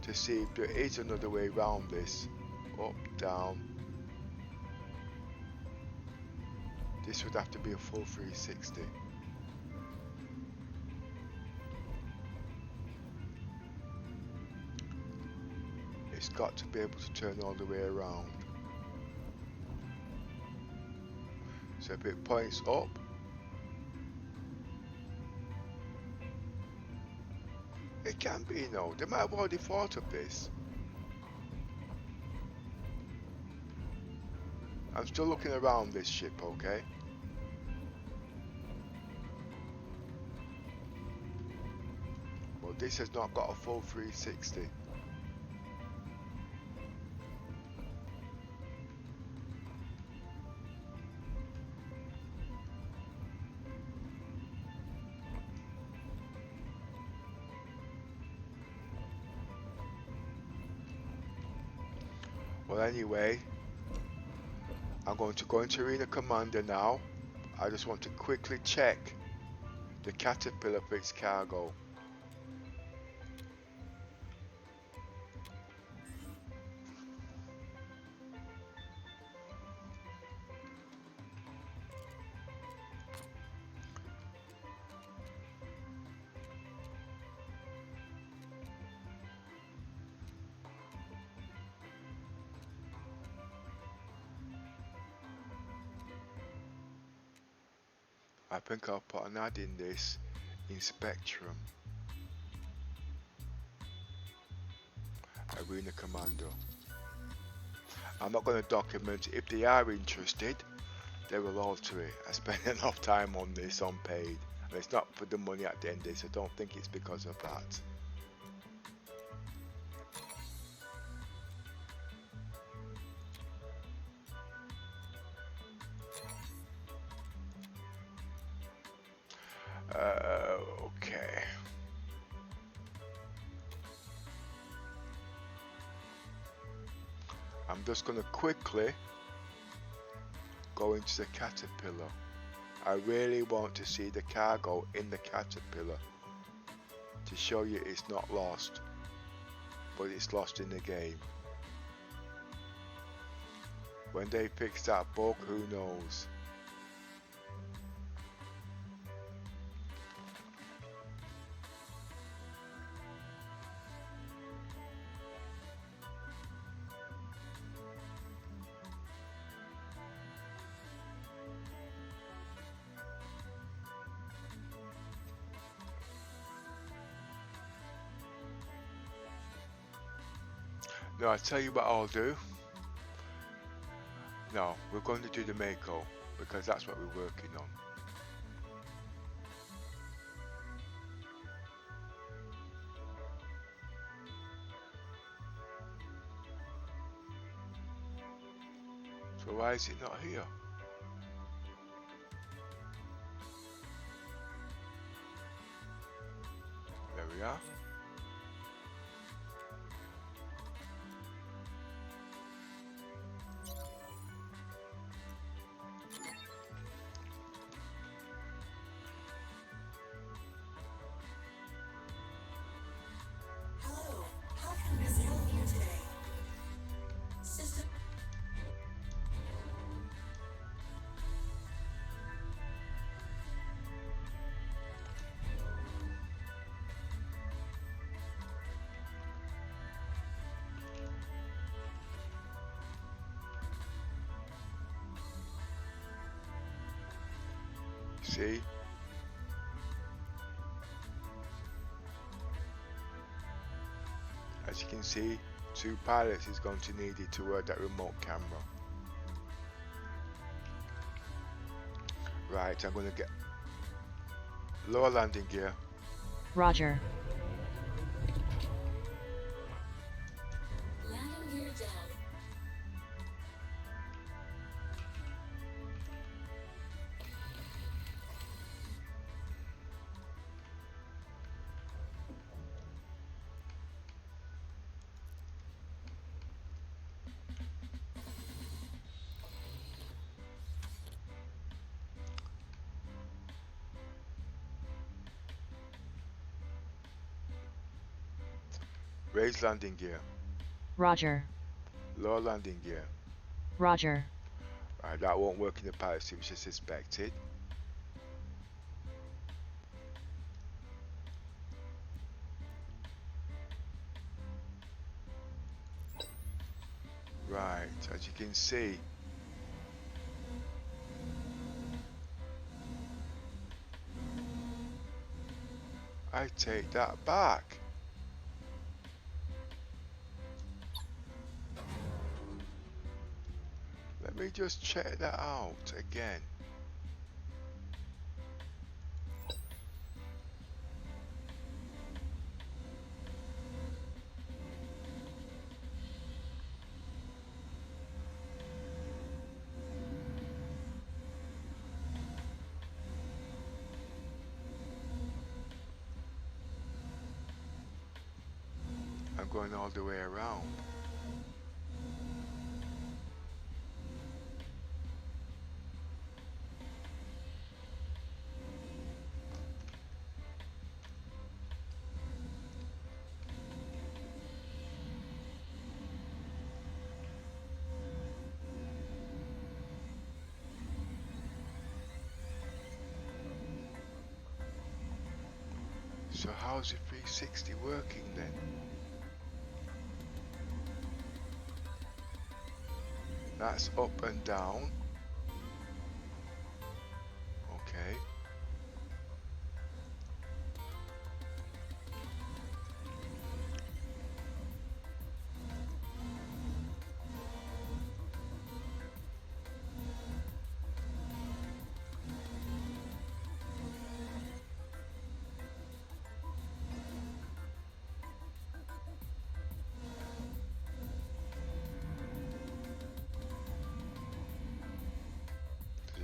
to see if there is another way around this. Up, down. This would have to be a full 360. It's got to be able to turn all the way around. So if it points up, it can be, you know, they might have already thought of this. I'm still looking around this ship, okay? Well, this has not got a full 360. Well, anyway, I'm going to go into Arena Commander now. I just want to quickly check the Caterpillar for its cargo. I think I'll put an ad in this in Spectrum. Arena Commando. I'm not going to document. If they are interested, they will alter it. I spent enough time on this unpaid. And it's not for the money at the end of this. I don't think it's because of that. Okay. I'm just going to quickly go into the Caterpillar. I really want to see the cargo in the Caterpillar to show you it's not lost, but it's lost in the game. When they fix that bug, who knows? No, I'll tell you what I'll do. No, we're going to do the Mako because that's what we're working on. So why is it not here? There we are. See? As you can see, 2 pilots is going to need it to work that remote camera. Right, I'm going to get lower landing gear. Roger. Landing gear down. Raise landing gear. Roger. Lower landing gear. Roger. Right, that won't work in the pilot suit, which is suspected. Right, as you can see, I take that back. Let me just check that out again. I'm going all the way around. So how's the 360 working then? That's up and down. Okay.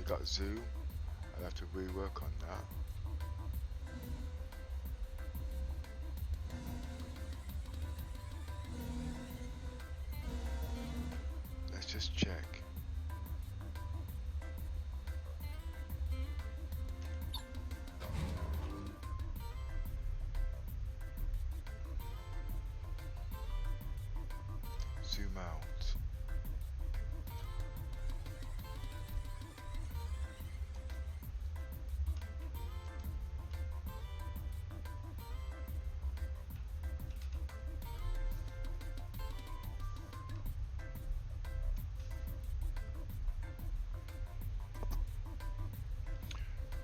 Got zoom. I'll have to rework on that. Let's just check. Zoom out.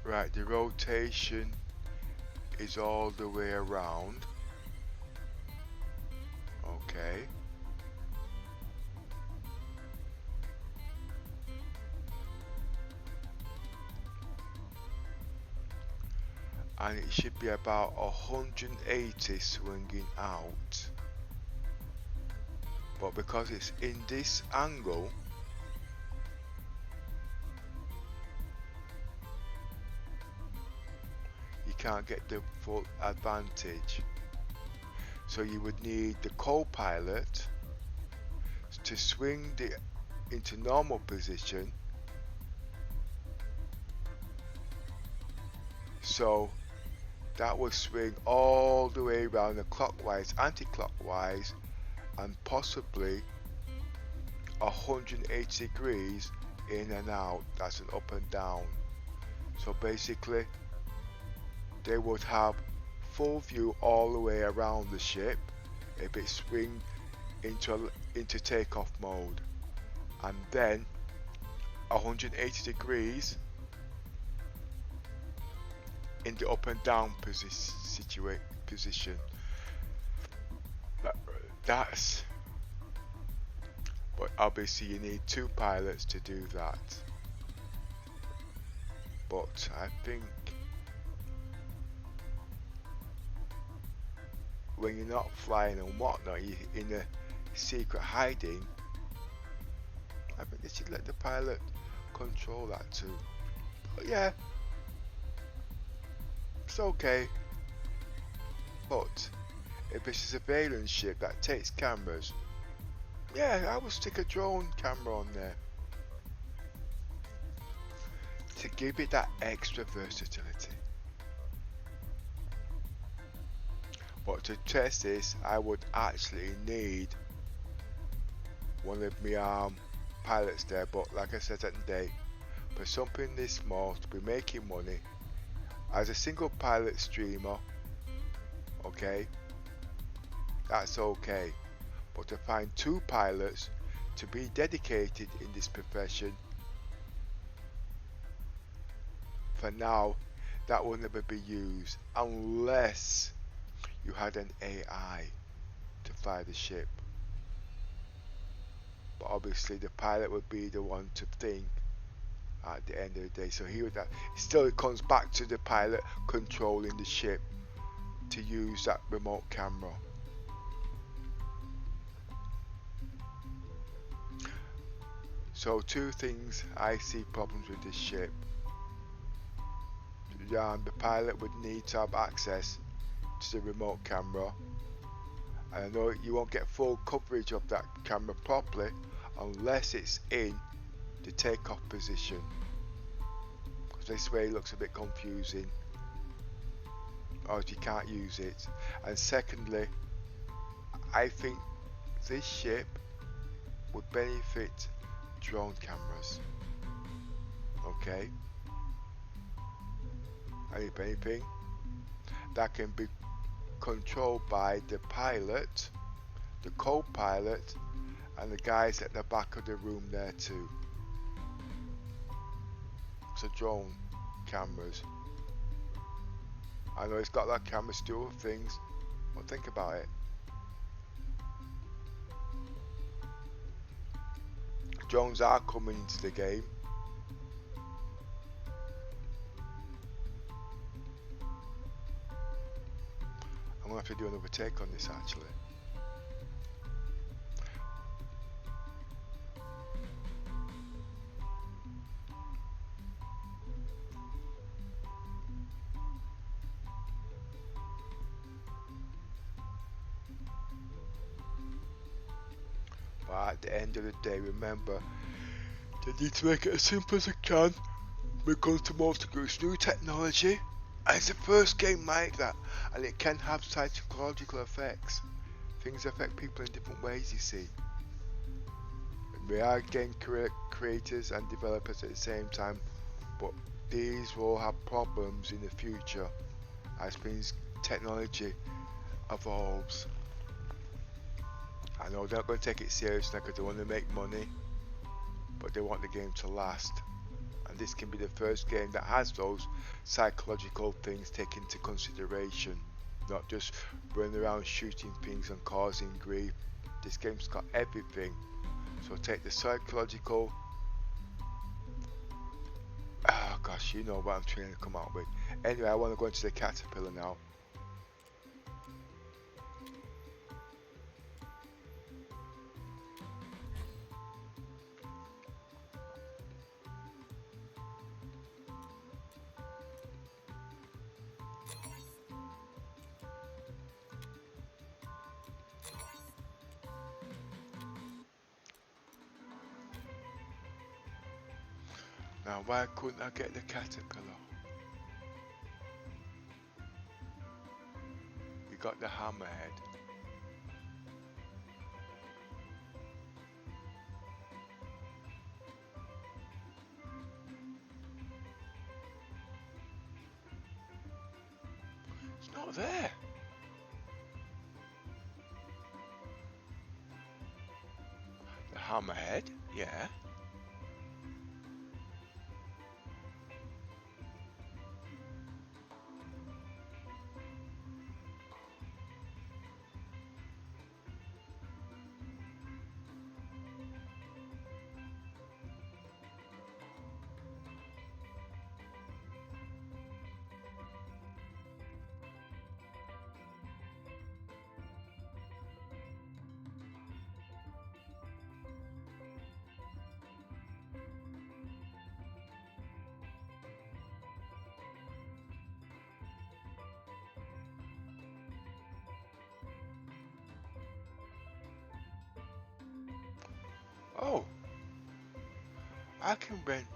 Right, the rotation is all the way around. Okay. And it should be about 180 swinging out. But because it's in this angle, can't get the full advantage. So you would need the co-pilot to swing into normal position, so that would swing all the way around the clockwise, anti-clockwise, and possibly 180 degrees in and out. That's an up and down. So basically they would have full view all the way around the ship if it swing into takeoff mode, and then 180 degrees in the up and down position. That's, but obviously you need two pilots to do that. But I think when you're not flying and whatnot, you're in a secret hiding, I think they should let the pilot control that too. But yeah, it's okay. But if it's a surveillance ship that takes cameras, yeah, I would stick a drone camera on there to give it that extra versatility. But to test this, I would actually need one of my pilots there. But like I said at the day, for something this small to be making money as a single pilot streamer, okay, that's okay. But to find two pilots to be dedicated in this profession, for now, that will never be used unless you had an AI to fly the ship. But obviously the pilot would be the one to think at the end of the day. So he would have, still it comes back to the pilot controlling the ship to use that remote camera. So two things I see problems with this ship. The pilot would need to have access to the remote camera, and I know you won't get full coverage of that camera properly unless it's in the takeoff position, because this way it looks a bit confusing, or you can't use it. And secondly, I think this ship would benefit drone cameras. Okay, and if anything, that can be controlled by the pilot, the co-pilot, and the guys at the back of the room there too. So drone cameras. I know it's got that camera still things, but think about it. Drones are coming into the game. I'm gonna have to do another take on this actually. But at the end of the day, remember, they need to make it as simple as they can when it comes to motor groups. New technology, and it's the first game like that, and it can have psychological effects. Things affect people in different ways, you see. We are game creators and developers at the same time, but these will have problems in the future as things technology evolves. I know they're not going to take it seriously because they want to make money, but they want the game to last. And this can be the first game that has those psychological things taken into consideration, not just running around shooting things and causing grief. This game's got everything. So take the psychological, oh gosh, you know what I'm trying to come out with. Anyway, I want to go into the caterpillar now. Now, why couldn't I get the caterpillar? We got the hammerhead. It's not there. The hammerhead, yeah. Oh, I can rent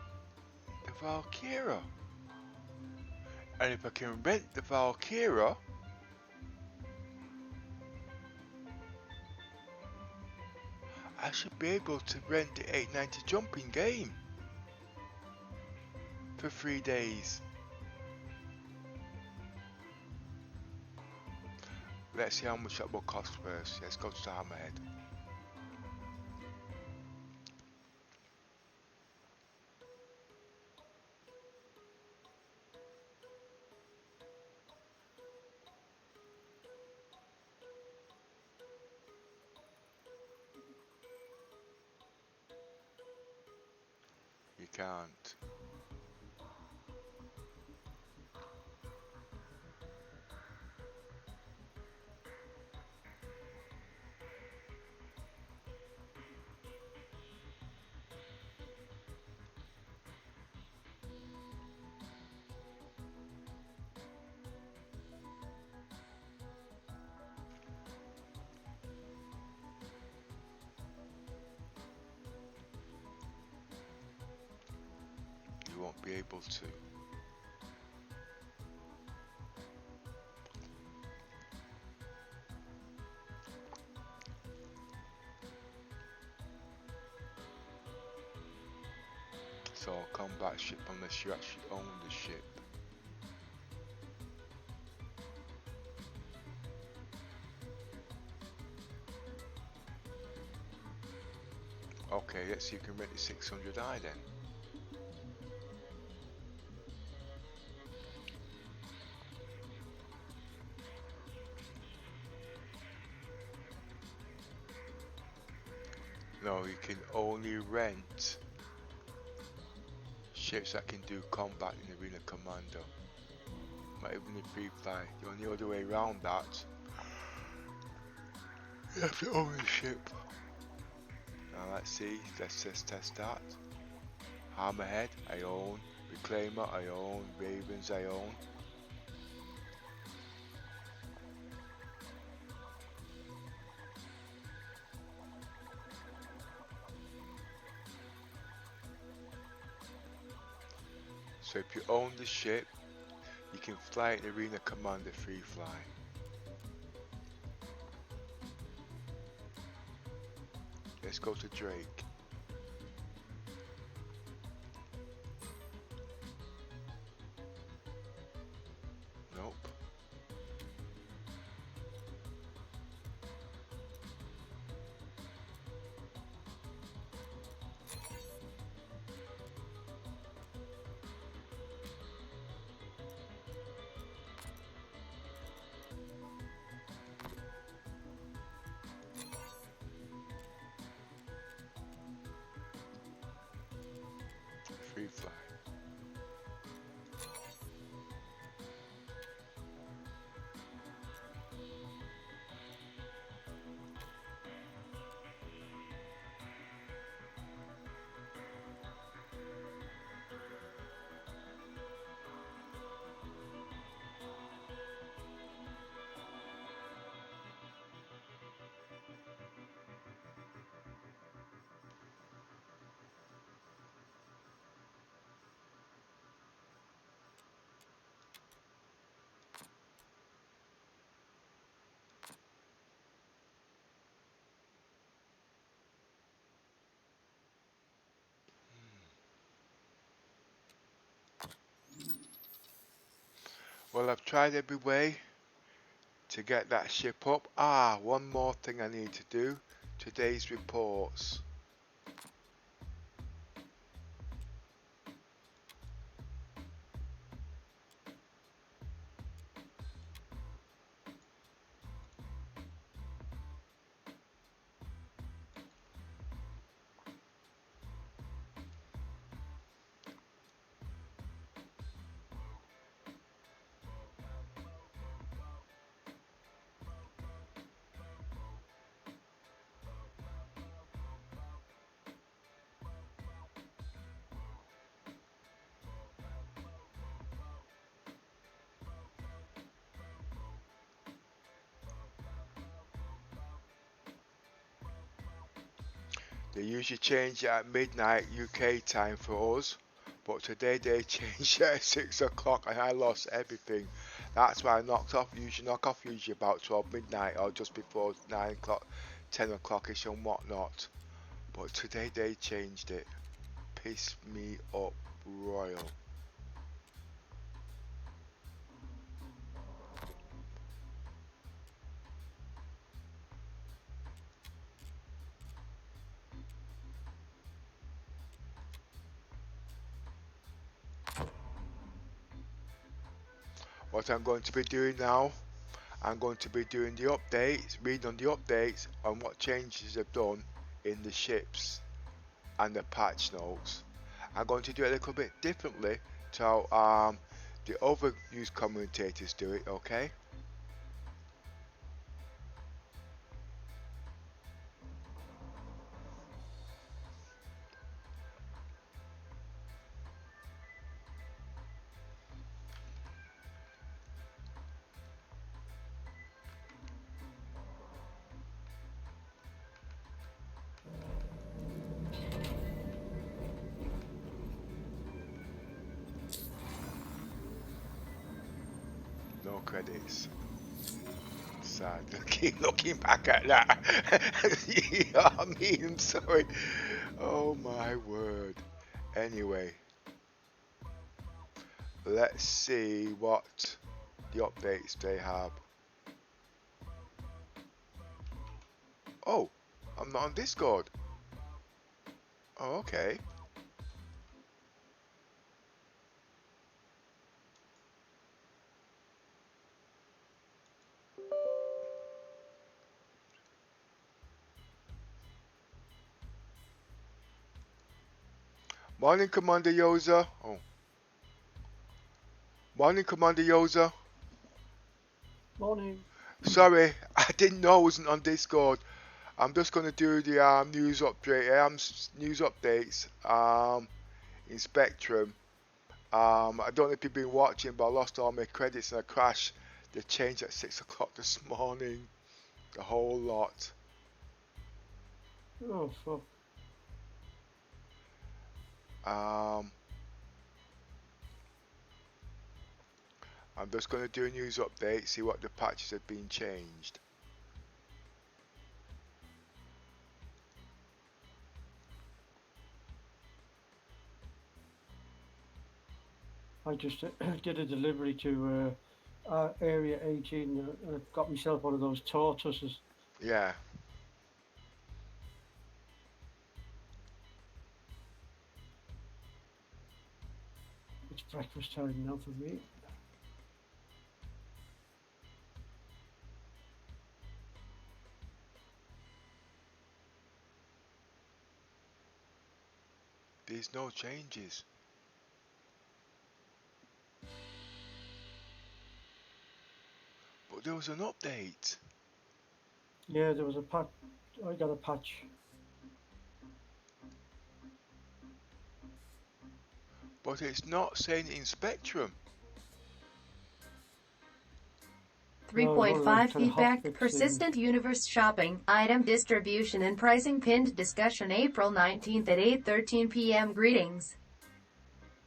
the Valkyra. And if I can rent the Valkyra, I should be able to rent the 890 jumping game for 3 days. Let's see how much that will cost first. Let's go to the hammerhead. You can't. You won't be able to. So combat ship unless you actually own the ship. Okay, let's see if you can rent the 600i then. No, you can only rent ships that can do combat in Arena Commando. Not even in free fly. The only other way around that, you have to own a ship. Now let's see, let's just test that. Hammerhead, I own. Reclaimer, I own. Ravens, I own. So if you own the ship, you can fly it in Arena Commander free fly. Let's go to Drake. Nope. Free fly. Well, I've tried every way to get that ship up. One more thing I need to do. Today's reports. They usually change it at midnight UK time for us, but today they changed it at 6 o'clock and I lost everything. That's why I knock off usually about 12 midnight or just before 9 o'clock, 10 o'clockish and whatnot. But today they changed it. Piss me up royal. What I'm going to be doing now, I'm going to be doing the updates, reading on the updates on what changes they've done in the ships and the patch notes. I'm going to do it a little bit differently to how the other news commentators do it, okay? No credits. Sad. Keep looking back at that. You know what I mean? I'm sorry. Oh my word. Anyway, let's see what the updates they have. Oh, I'm not on Discord. Oh, okay. Morning, Commander Yoza. Oh. Morning, Commander Yoza. Morning. Sorry, I didn't know I wasn't on Discord. I'm just going to do the news update, news updates in Spectrum. I don't know if you've been watching, but I lost all my credits in a crash. They changed at 6 o'clock this morning. The whole lot. Oh, fuck. I'm just going to do a news update, see what the patches have been changed. I just did a delivery to Area 18 and I got myself one of those tortoises. Yeah. It's breakfast time now for me. There's no changes. But there was an update. Yeah, there was a patch. I got a patch. But it's not saying it in Spectrum. 3.5 kinda feedback, hotfix persistent universe shopping, item distribution and pricing pinned discussion April 19th at 8:13 p.m. Greetings.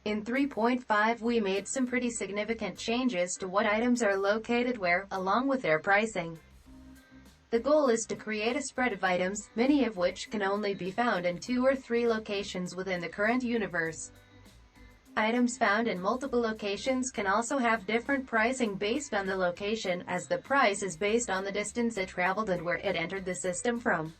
In 3.5 we made some pretty significant changes to what items are located where, along with their pricing. The goal is to create a spread of items, many of which can only be found in 2 or 3 locations within the current universe. Items found in multiple locations can also have different pricing based on the location, as the price is based on the distance it traveled and where it entered the system from.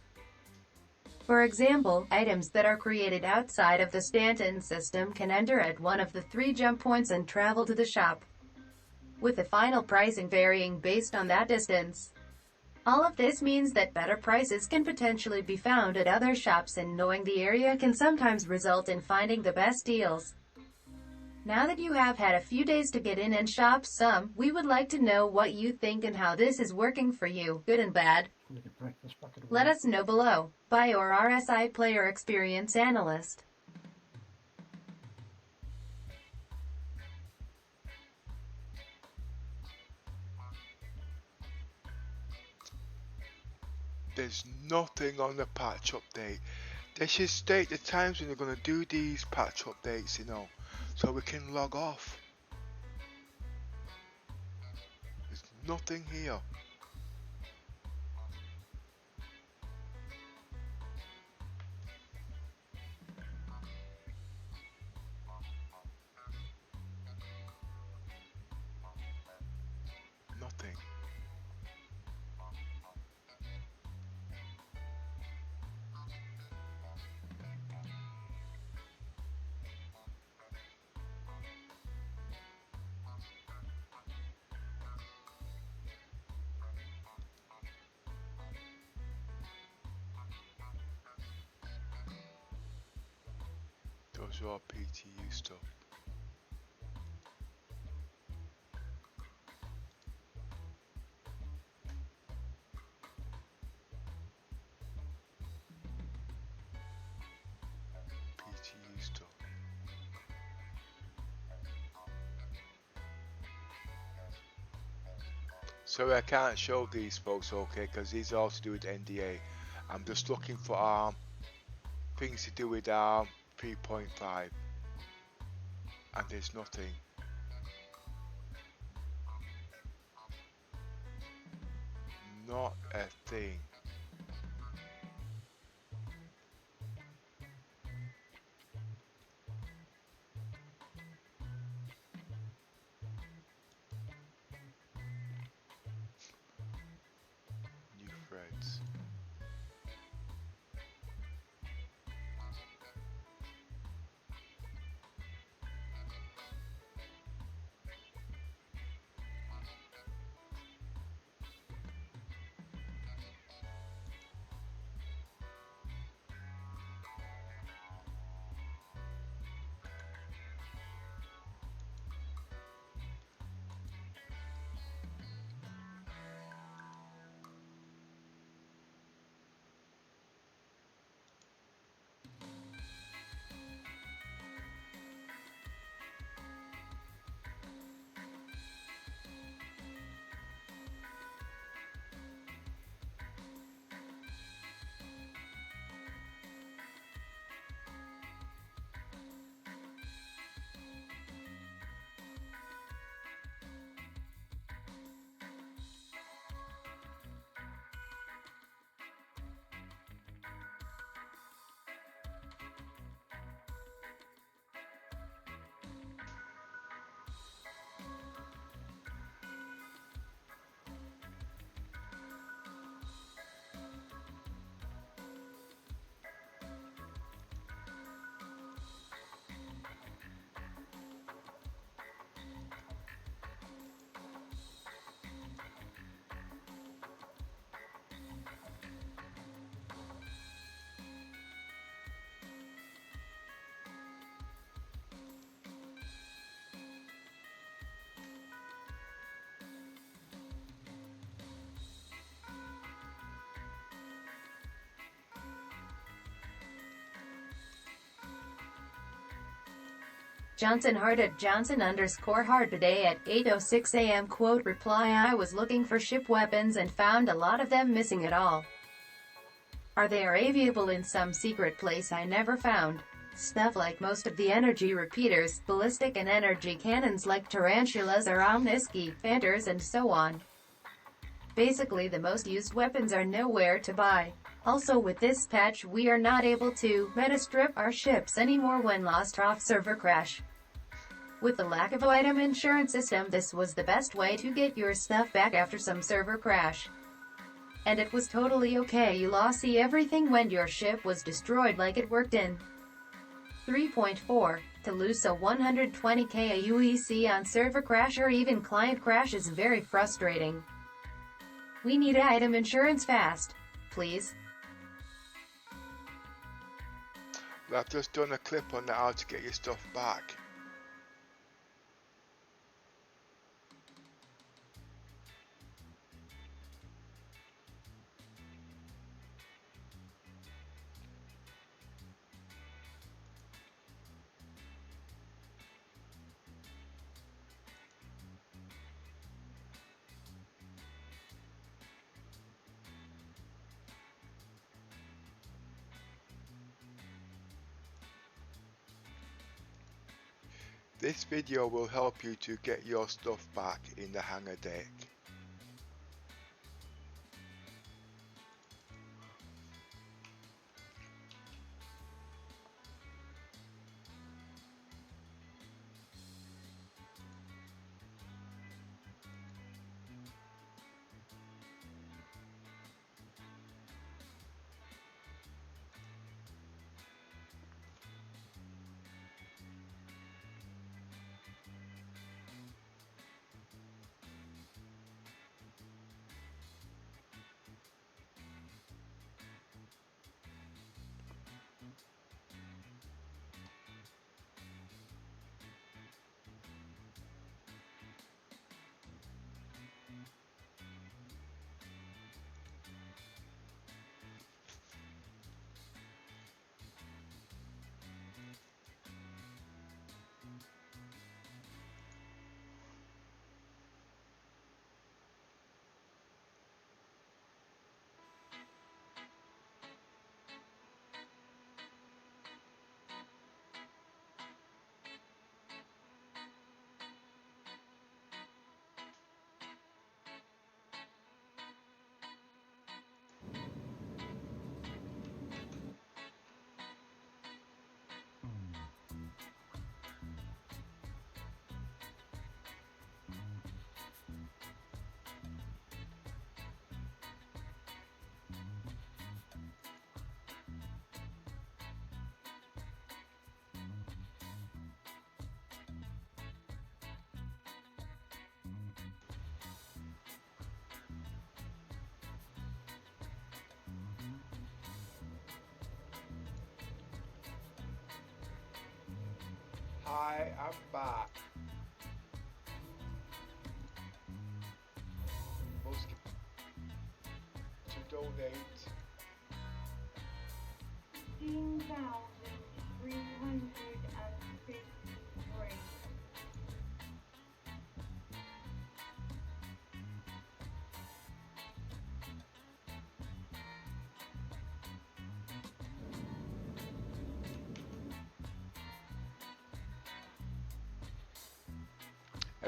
For example, items that are created outside of the Stanton system can enter at one of the 3 jump points and travel to the shop, with the final pricing varying based on that distance. All of this means that better prices can potentially be found at other shops, and knowing the area can sometimes result in finding the best deals. Now that you have had a few days to get in and shop some, we would like to know what you think and how this is working for you, good and bad. I'm gonna get breakfast back at Let work. us know below. By AORUS Player Experience Analyst. There's nothing on the patch update. They should state the times when they're going to do these patch updates, you know, so we can log off. There's nothing here. What's your PTU stuff? PTU stuff. Sorry, I can't show these folks, okay, because these are all to do with NDA. I'm just looking for things to do with 3.5, and there's nothing. Not a thing. New threads. Johnson Hart at Johnson_Hart today at 8:06 a.m. Quote reply: I was looking for ship weapons and found a lot of them missing at all. Are they aviable in some secret place I never found? Stuff like most of the energy repeaters, ballistic and energy cannons like tarantulas or omniski, fanters and so on. Basically the most used weapons are nowhere to buy. Also with this patch we are not able to meta-strip our ships anymore when lost off server crash. With the lack of item insurance system, this was the best way to get your stuff back after some server crash. And it was totally okay. You lost everything when your ship was destroyed, like it worked in 3.4. To lose a 120k UEC on server crash or even client crash is very frustrating. We need item insurance fast, please. Well, I've just done a clip on how to get your stuff back. This video will help you to get your stuff back in the hangar deck. I am back. Must to donate 15,353.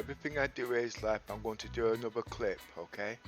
everything I do is like I'm going to do another clip, okay?